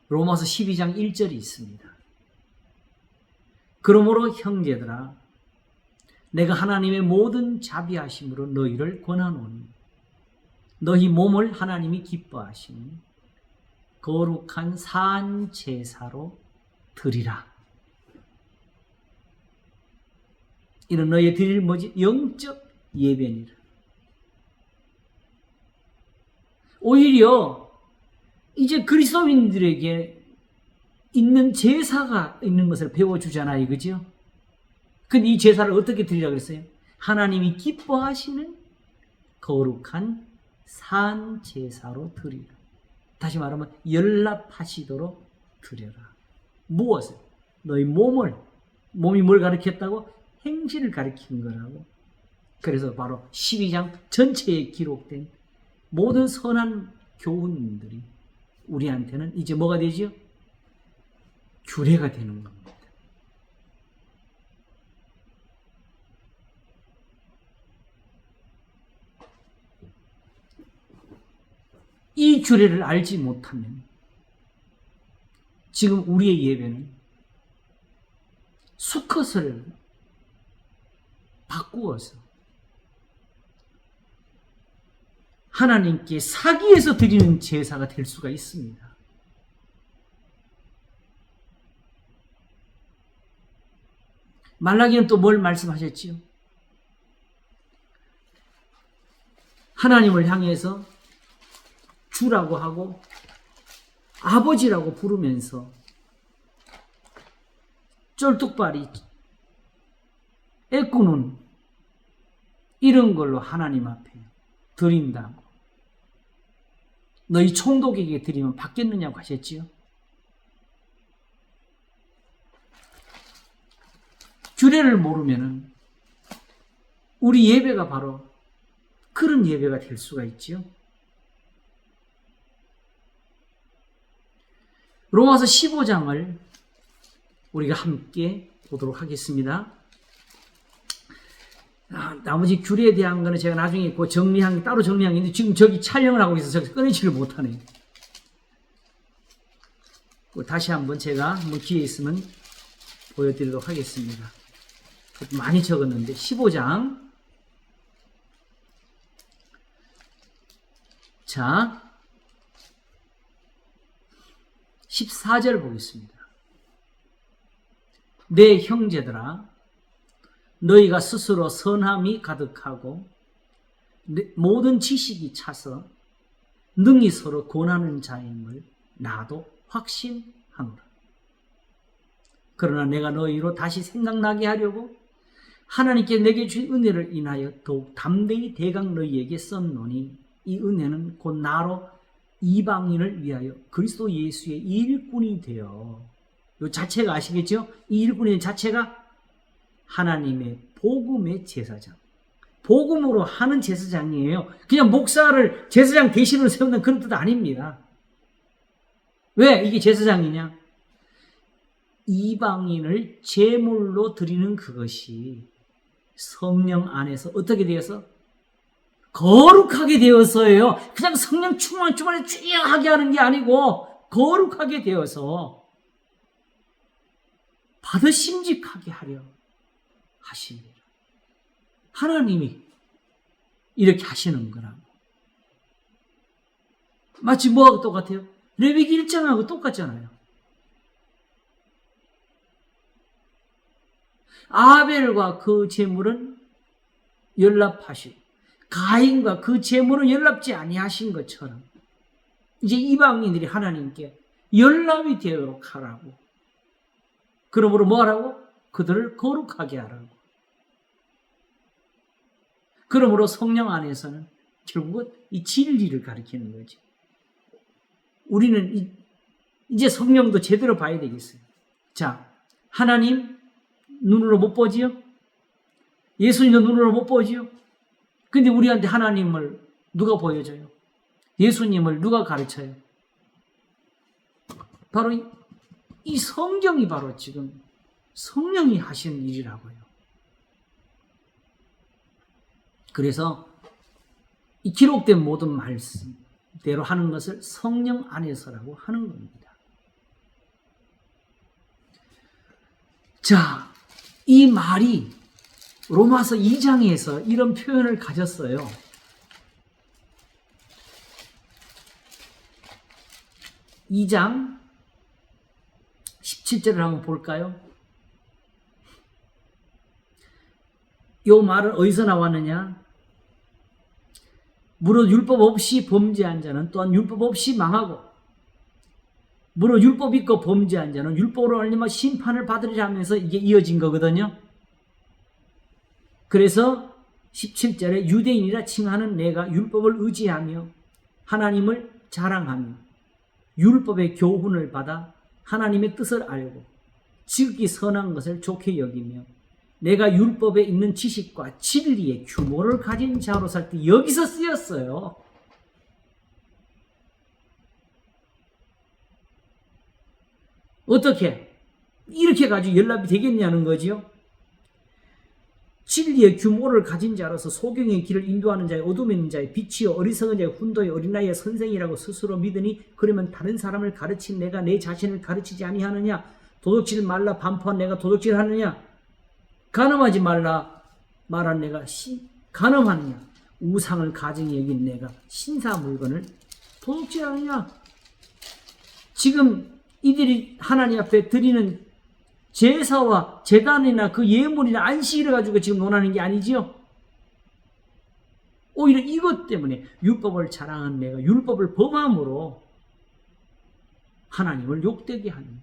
로마서 12장 1절이 있습니다. 그러므로 형제들아 내가 하나님의 모든 자비하심으로 너희를 권하노니 너희 몸을 하나님이 기뻐하시니 거룩한 산 제사로 드리라. 이는 너희 드릴 뭐지? 영적 예배니라. 오히려 이제 그리스도인들에게 있는 제사가 있는 것을 배워주잖아요. 그죠? 근데 이 제사를 어떻게 드리라고 그랬어요? 하나님이 기뻐하시는 거룩한 산 제사로 드리라. 다시 말하면 연락하시도록 드려라. 무엇을? 너희 몸이 뭘 가르쳤다고? 행실을 가르친 거라고. 그래서 바로 12장 전체에 기록된 모든 선한 교훈들이 우리한테는 이제 뭐가 되죠? 규례가 되는 겁니다. 이 규례를 알지 못하면 지금 우리의 예배는 수컷을 바꾸어서 하나님께 사기에서 드리는 제사가 될 수가 있습니다. 말라기는 또 뭘 말씀하셨지요? 하나님을 향해서 주라고 하고 아버지라고 부르면서 쩔뚝발이 애꾸는 이런 걸로 하나님 앞에 드린다고. 너희 총독에게 드리면 받겠느냐고 하셨지요? 규례를 모르면은 우리 예배가 바로 그런 예배가 될 수가 있지요. 로마서 15장을 우리가 함께 보도록 하겠습니다. 나머지 규례에 대한 거는 제가 나중에 따로 정리한 게 있는데 지금 저기 촬영을 하고 있어서 저기 꺼내지를 못하네요. 다시 한번 제가 기회 있으면 보여드리도록 하겠습니다. 많이 적었는데 15장 자, 14절 보겠습니다. 내 형제들아, 너희가 스스로 선함이 가득하고 모든 지식이 차서 능히 서로 권하는 자임을 나도 확신하노라. 그러나 내가 너희로 다시 생각나게 하려고 하나님께 내게 주신 은혜를 인하여 더욱 담대히 대강 너희에게 썼노니 이 은혜는 곧 나로 이방인을 위하여 그리스도 예수의 일꾼이 되어, 이 자체가 아시겠죠? 이 일꾼의 자체가 하나님의 복음의 제사장, 복음으로 하는 제사장이에요. 그냥 목사를 제사장 대신으로 세우는 그런 뜻 아닙니다. 왜 이게 제사장이냐? 이방인을 제물로 드리는 그것이 성령 안에서 어떻게 되어서? 거룩하게 되어서예요. 그냥 성령 충만에 주의하게 하는 게 아니고 거룩하게 되어서 받으심직하게 하려 하십니다. 하나님이 이렇게 하시는 거라고. 마치 뭐하고 똑같아요? 레위기 1장하고 똑같잖아요. 아벨과 그 제물은 연락하시고 가인과 그 제물은 연락지 아니하신 것처럼 이제 이방인들이 하나님께 연락이 되도록 하라고. 그러므로 뭐 하라고? 그들을 거룩하게 하라고. 그러므로 성령 안에서는 결국은 이 진리를 가리키는 거지. 우리는 이제 성령도 제대로 봐야 되겠어요. 자, 하나님 눈으로 못 보지요? 예수님도 눈으로 못 보지요? 근데 우리한테 하나님을 누가 보여줘요? 예수님을 누가 가르쳐요? 바로 이 성경이 바로 지금 성령이 하시는 일이라고요. 그래서 이 기록된 모든 말씀대로 하는 것을 성령 안에서라고 하는 겁니다. 자, 이 말이 로마서 2장에서 이런 표현을 가졌어요. 2장 17절을 한번 볼까요? 이 말은 어디서 나왔느냐? 무릇 율법 없이 범죄한 자는 또한 율법 없이 망하고 무릇 율법 있고 범죄한 자는 율법으로 말미암아 심판을 받으리라 하면서 이게 이어진 거거든요. 그래서 17절에 유대인이라 칭하는 내가 율법을 의지하며 하나님을 자랑하며 율법의 교훈을 받아 하나님의 뜻을 알고 지극히 선한 것을 좋게 여기며 내가 율법에 있는 지식과 진리의 규모를 가진 자로 살 때 여기서 쓰였어요. 어떻게? 이렇게 가지고 연락이 되겠냐는 거지요. 진리의 규모를 가진 자로서 소경의 길을 인도하는 자의 어둠에 있는 자의 빛이요 어리석은 자의 훈도의 어린아이의 선생이라고 스스로 믿으니 그러면 다른 사람을 가르친 내가 내 자신을 가르치지 아니하느냐? 도둑질 말라 반포한 내가 도둑질하느냐? 간음하지 말라 말한 내가 간음하느냐? 우상을 가증히 여긴 내가 신사 물건을 도둑질하느냐? 지금 이들이 하나님 앞에 드리는 제사와 제단이나 그 예물이나 안식일을 가지고 지금 논하는 게 아니지요. 오히려 이것 때문에 율법을 자랑한 내가 율법을 범함으로 하나님을 욕되게 하느냐.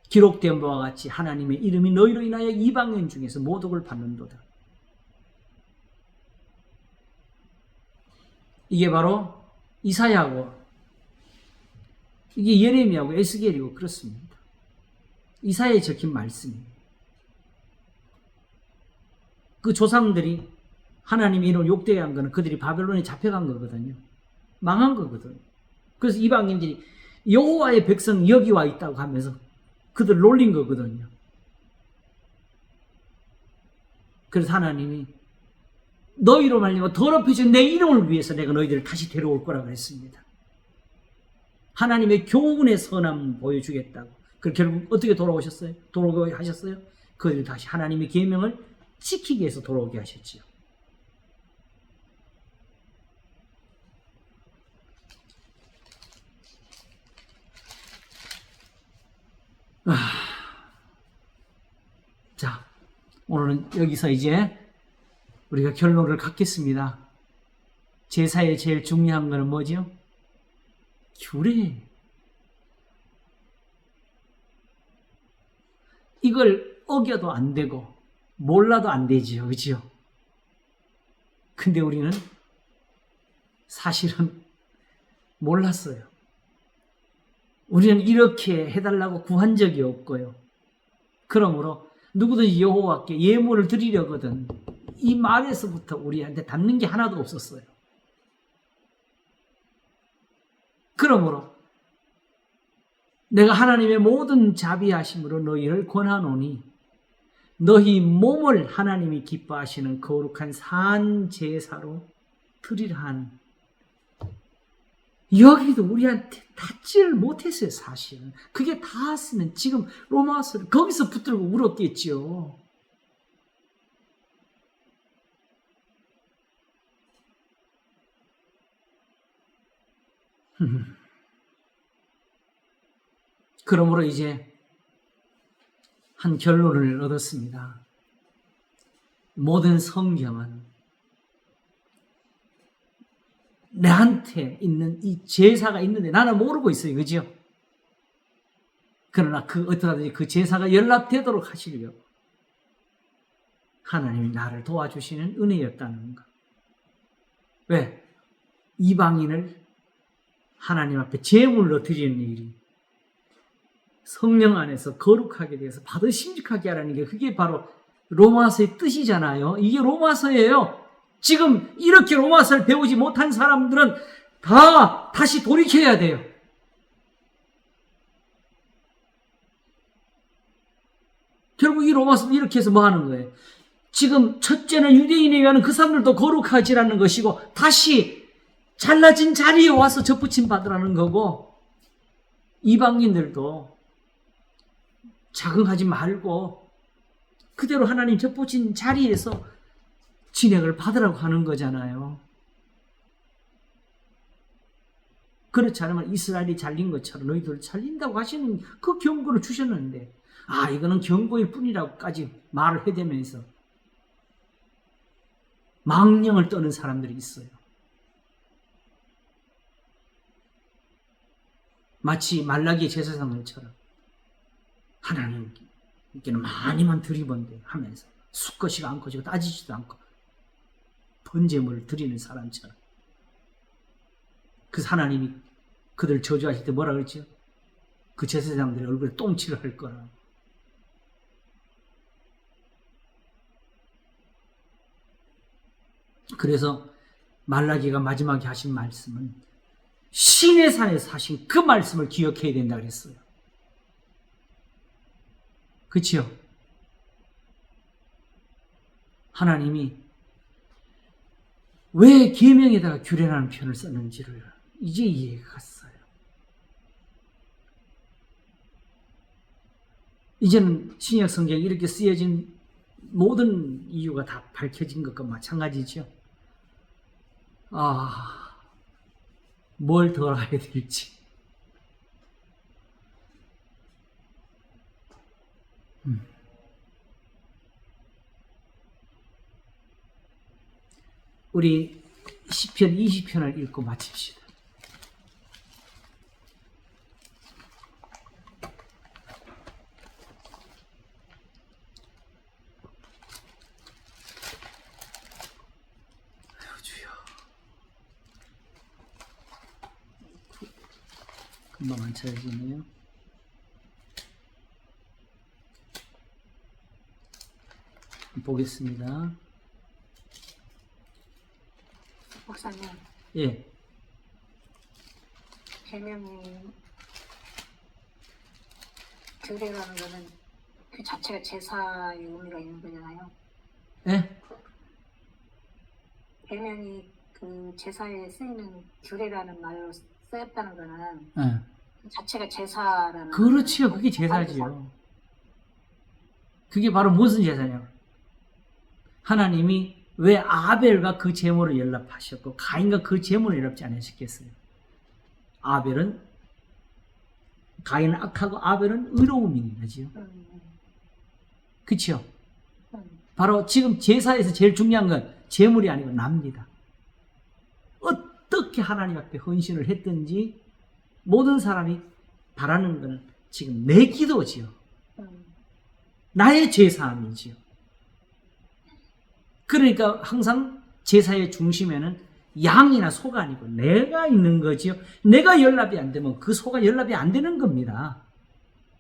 기록된 바와 같이 하나님의 이름이 너희로 인하여 이방인 중에서 모독을 받는도다. 이게 바로 이사야하고 이게 예레미야하고 에스겔이고 그렇습니다. 이사야에 적힌 말씀이에요. 그 조상들이 하나님의 이름을 욕되게 한 거는 그들이 바벨론에 잡혀간 거거든요. 망한 거거든요. 그래서 이방인들이 여호와의 백성 여기 와 있다고 하면서 그들 놀린 거거든요. 그래서 하나님이 너희로 말미암아 더럽혀진 내 이름을 위해서 내가 너희들을 다시 데려올 거라고 했습니다. 하나님의 교훈의 선함 보여주겠다고. 그 결국 어떻게 돌아오셨어요? 돌아오게 하셨어요? 그들이 다시 하나님의 계명을 지키기 위해서 돌아오게 하셨지요. 자, 오늘은 여기서 이제 우리가 결론을 갖겠습니다. 제사의 제일 중요한 것은 뭐죠? 규례. 이걸 어겨도 안 되고 몰라도 안 되지요. 그렇죠? 근데 우리는 사실은 몰랐어요. 우리는 이렇게 해달라고 구한 적이 없고요. 그러므로 누구든지 여호와께 예물을 드리려거든 이 말에서부터 우리한테 닿는 게 하나도 없었어요. 그러므로 내가 하나님의 모든 자비하심으로 너희를 권하노니 너희 몸을 하나님이 기뻐하시는 거룩한 산 제사로 드리라 한 여기도 우리한테 닿지를 못했어요. 사실은 그게 닿았으면 지금 로마서를 거기서 붙들고 울었겠죠. 그러므로 이제 한 결론을 얻었습니다. 모든 성경은 내한테 있는 이 제사가 있는데 나는 모르고 있어요. 그죠? 그러나 어떠하든지 그 제사가 연락되도록 하시려고 하나님이 나를 도와주시는 은혜였다는 것. 왜? 이방인을 하나님 앞에 제물로 드리는 일이 성령 안에서 거룩하게 되어서 받으심직하게 하라는 게 그게 바로 로마서의 뜻이잖아요. 이게 로마서예요. 지금 이렇게 로마서를 배우지 못한 사람들은 다 다시 돌이켜야 돼요. 결국 이 로마서는 이렇게 해서 뭐 하는 거예요? 지금 첫째는 유대인에 의한 그 사람들도 거룩하지라는 것이고 다시 잘라진 자리에 와서 접붙임 받으라는 거고 이방인들도 자긍하지 말고 그대로 하나님 접붙인 자리에서 진액을 받으라고 하는 거잖아요. 그렇지 않으면 이스라엘이 잘린 것처럼 너희들 잘린다고 하시는 그 경고를 주셨는데 이거는 경고일 뿐이라고까지 말을 해대면서 망령을 떠는 사람들이 있어요. 마치 말라기의 제사장들처럼 하나님께는 많이만 드리번데 하면서 수컷이가 안 커지고 따지지도 않고 번제물을 드리는 사람처럼 그 하나님이 그들 저주하실 때 뭐라 그랬죠? 그 제사장들의 얼굴에 똥칠을 할 거라. 그래서 말라기가 마지막에 하신 말씀은 신의 산에서 하신 그 말씀을 기억해야 된다 그랬어요. 그치요? 하나님이 왜 계명에다가 규례라는 표현을 썼는지를 이제 이해가 갔어요. 이제는 신약 성경에 이렇게 쓰여진 모든 이유가 다 밝혀진 것과 마찬가지죠. 뭘 더 알아야 될지. 우리 시편 20편을 읽고 마칩시다. 주여. 금방 안 찾아지네요. 보겠습니다. 목사님, 예. 계명이 규례라는 거는 그 자체가 제사의 의미가 있는 거잖아요. 예? 계명이 그 제사에 쓰이는 규례라는 말로 쓰였다는 거는 예. 그 자체가 제사라는 그렇지요. 그게 제사지요. 그게 바로 무슨 제사냐? 하나님이 왜 아벨과 그 제물을 연락하셨고 가인과 그 제물을 연락지 않으셨겠어요? 아벨은 가인은 악하고 아벨은 의로움인 거지요. 그렇죠? 바로 지금 제사에서 제일 중요한 건 제물이 아니고 납니다. 어떻게 하나님 앞에 헌신을 했든지 모든 사람이 바라는 것은 지금 내 기도지요. 나의 제사함이지요. 그러니까 항상 제사의 중심에는 양이나 소가 아니고 내가 있는 거지요. 내가 연락이 안 되면 그 소가 연락이 안 되는 겁니다.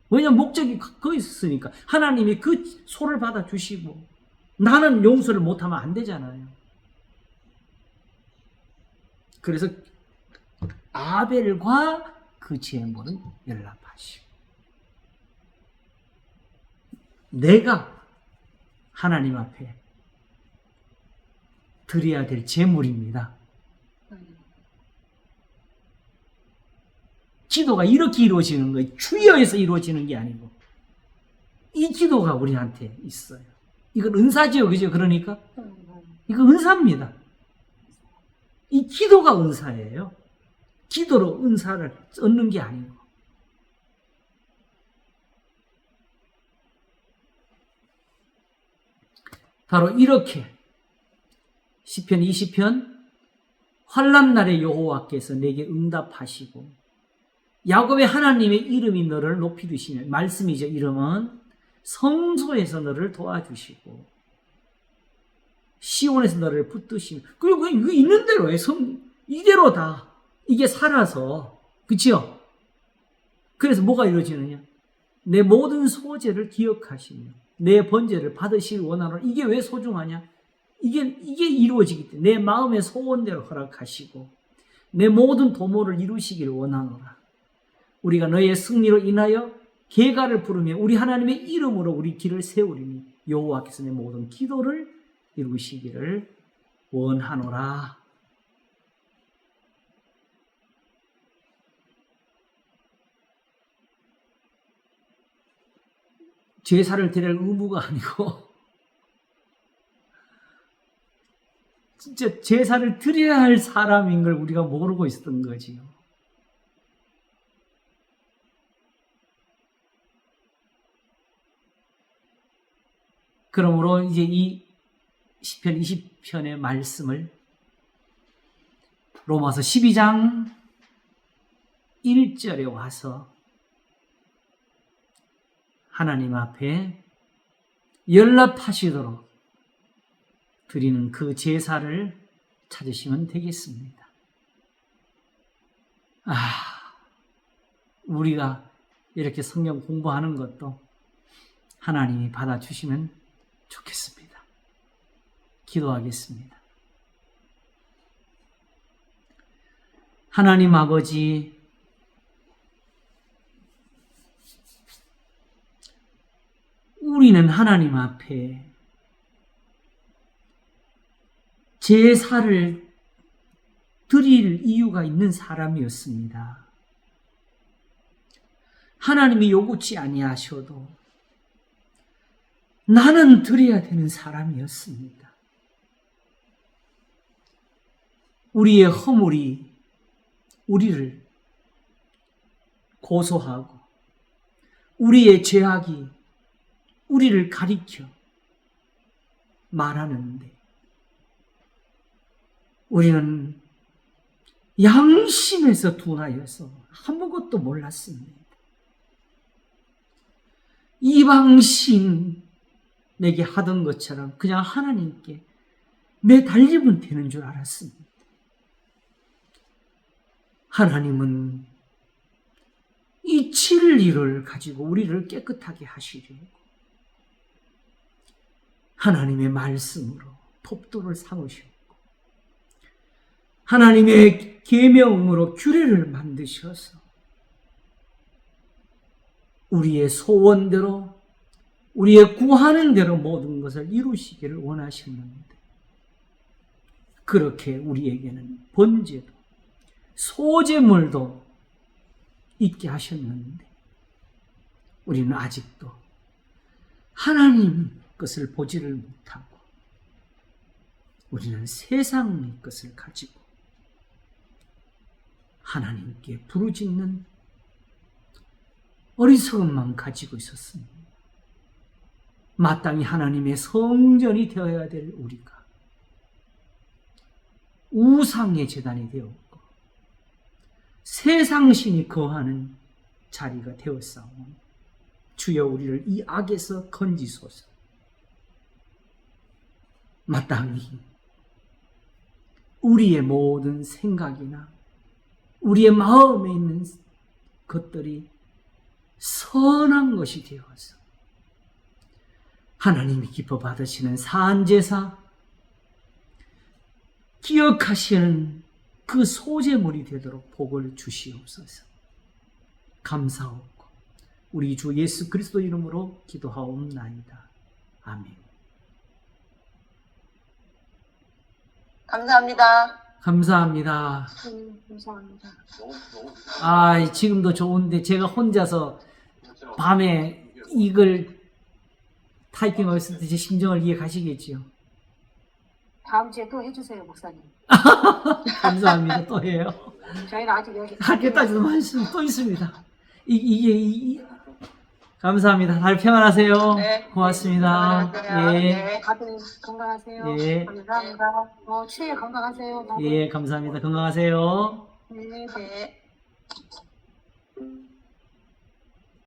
왜냐하면 목적이 거기 있으니까 하나님이 그 소를 받아주시고 나는 용서를 못하면 안 되잖아요. 그래서 아벨과 그 제물은 연락하시고 내가 하나님 앞에 드려야 될 제물입니다. 기도가 이렇게 이루어지는 거예요. 주여에서 이루어지는 게 아니고 이 기도가 우리한테 있어요. 이건 은사지요, 그죠? 그러니까 이거 은사입니다. 이 기도가 은사예요. 기도로 은사를 얻는 게 아니고. 바로 이렇게 시편 20편 환난 날에 여호와께서 내게 응답하시고 야곱의 하나님의 이름이 너를 높이 드시며 말씀이죠. 이름은 성소에서 너를 도와주시고 시온에서 너를 붙드시며 그리고 이거 있는 대로 해. 이대로다. 이게 살아서 그치요? 그래서 뭐가 이루어지느냐? 내 모든 소재를 기억하시며 내 번제를 받으시길 원하노라. 이게 왜 소중하냐? 이게 이루어지기 때문에 내 마음의 소원대로 허락하시고 내 모든 도모를 이루시길 원하노라. 우리가 너의 승리로 인하여 계가를 부르며 우리 하나님의 이름으로 우리 길을 세우리니 여호와께서 내 모든 기도를 이루시기를 원하노라. 제사를 드릴 의무가 아니고 진짜 제사를 드려야 할 사람인 걸 우리가 모르고 있었던 거지요. 그러므로 이제 이 시편 20편의 말씀을 로마서 12장 1절에 와서 하나님 앞에 연락하시도록 드리는 그 제사를 찾으시면 되겠습니다. 우리가 이렇게 성경 공부하는 것도 하나님이 받아주시면 좋겠습니다. 기도하겠습니다. 하나님 아버지, 우리는 하나님 앞에 제사를 드릴 이유가 있는 사람이었습니다. 하나님이 요구치 아니하셔도 나는 드려야 되는 사람이었습니다. 우리의 허물이 우리를 고소하고 우리의 죄악이 우리를 가리켜 말하는데 우리는 양심에서 둔하여서 아무것도 몰랐습니다. 이방신 내게 하던 것처럼 그냥 하나님께 매달리면 되는 줄 알았습니다. 하나님은 이 진리를 가지고 우리를 깨끗하게 하시려고 하나님의 말씀으로 법도를 삼으셨고 하나님의 계명으로 규례를 만드셔서 우리의 소원대로 우리의 구하는 대로 모든 것을 이루시기를 원하셨는데 그렇게 우리에게는 번제도 소제물도 있게 하셨는데 우리는 아직도 하나님 것을 보지를 못하고 우리는 세상의 것을 가지고 하나님께 부르짖는 어리석음만 가지고 있었습니다. 마땅히 하나님의 성전이 되어야 될 우리가 우상의 제단이 되었고 세상신이 거하는 자리가 되었사오니 주여 우리를 이 악에서 건지소서. 마땅히 우리의 모든 생각이나 우리의 마음에 있는 것들이 선한 것이 되어서 하나님이 기뻐 받으시는 산제사, 기억하시는 그 소재물이 되도록 복을 주시옵소서. 감사하고 우리 주 예수 그리스도 이름으로 기도하옵나이다. 아멘. 감사합니다. 감사합니다. 감사합니다. 지금도 좋은데 제가 혼자서 밤에 이걸 타이핑하고 있을 때 제 심정을 이해가시겠지요. 다음 주에 또 해주세요, 목사님. 감사합니다. 또 해요. 저희는 아직 여기 학교까지도 말씀 또 있습니다. 감사합니다. 다들 평안하세요. 네. 고맙습니다. 안녕하세요. 예. 네. 다들 건강하세요. 예. 감사합니다. 추위에 건강하세요. 다들. 예, 감사합니다. 건강하세요. 네. 네.